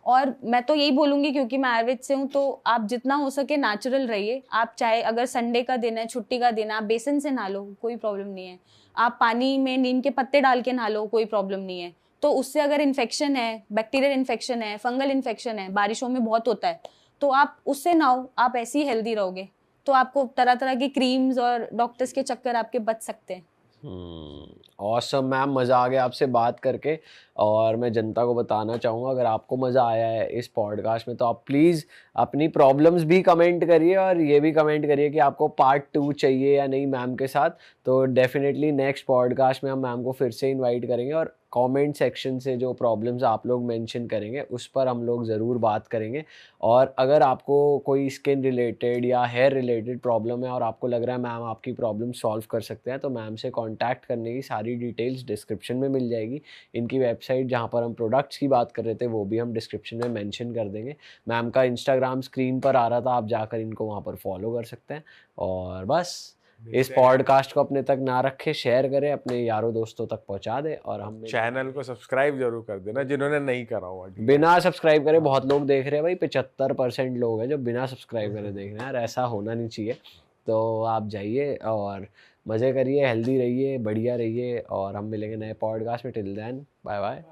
और मैं तो यही बोलूँगी, क्योंकि मैं आयुर्वेद से हूँ, तो आप जितना हो सके नेचुरल रहिए। आप चाहे अगर संडे का दिन है, छुट्टी का दिन है, आप बेसन से नहा लो, कोई प्रॉब्लम नहीं है। आप पानी में नीम के पत्ते डाल के नहा लो, कोई प्रॉब्लम नहीं है। तो उससे अगर इन्फेक्शन है, बैक्टीरियल इन्फेक्शन है, फंगल इन्फेक्शन है, बारिशों में बहुत होता है, तो आप उससे नहाओ, आप ऐसे ही हेल्दी रहोगे। तो आपको तरह तरह की क्रीम्स और डॉक्टर्स के चक्कर आपके बच सकते हैं। ऑसम मैम, मज़ा आ गया आपसे बात करके। और मैं जनता को बताना चाहूँगा, अगर आपको मज़ा आया है इस पॉडकास्ट में तो आप प्लीज़ अपनी प्रॉब्लम्स भी कमेंट करिए और ये भी कमेंट करिए कि आपको पार्ट 2 चाहिए या नहीं मैम के साथ। तो डेफिनेटली नेक्स्ट पॉडकास्ट में हम मैम को फिर से इनवाइट करेंगे और कमेंट सेक्शन से जो प्रॉब्लम्स आप लोग मेंशन करेंगे उस पर हम लोग ज़रूर बात करेंगे। और अगर आपको कोई स्किन रिलेटेड या हेयर रिलेटेड प्रॉब्लम है और आपको लग रहा है मैम आपकी प्रॉब्लम सॉल्व कर सकते हैं, तो मैम से कांटेक्ट करने की सारी डिटेल्स डिस्क्रिप्शन में मिल जाएगी। इनकी वेबसाइट जहाँ पर हम प्रोडक्ट्स की बात कर रहे थे वो भी हम डिस्क्रिप्शन में मेंशन कर देंगे। मैम का इंस्टाग्राम स्क्रीन पर आ रहा था, आप जाकर इनको वहाँ पर फॉलो कर सकते हैं। और बस इस पॉडकास्ट को अपने तक ना रखे, शेयर करें, अपने यारों दोस्तों तक पहुंचा दें। और हम चैनल को सब्सक्राइब जरूर कर देना जिन्होंने नहीं करा हुआ। बिना सब्सक्राइब करे बहुत लोग देख रहे हैं भाई, 75% लोग हैं जो बिना सब्सक्राइब करे देख रहे हैं यार, ऐसा होना नहीं चाहिए। तो आप जाइए और मज़े करिए, हेल्दी रहिए, बढ़िया रहिए और हम मिलेंगे नए पॉडकास्ट में। Till then bye bye.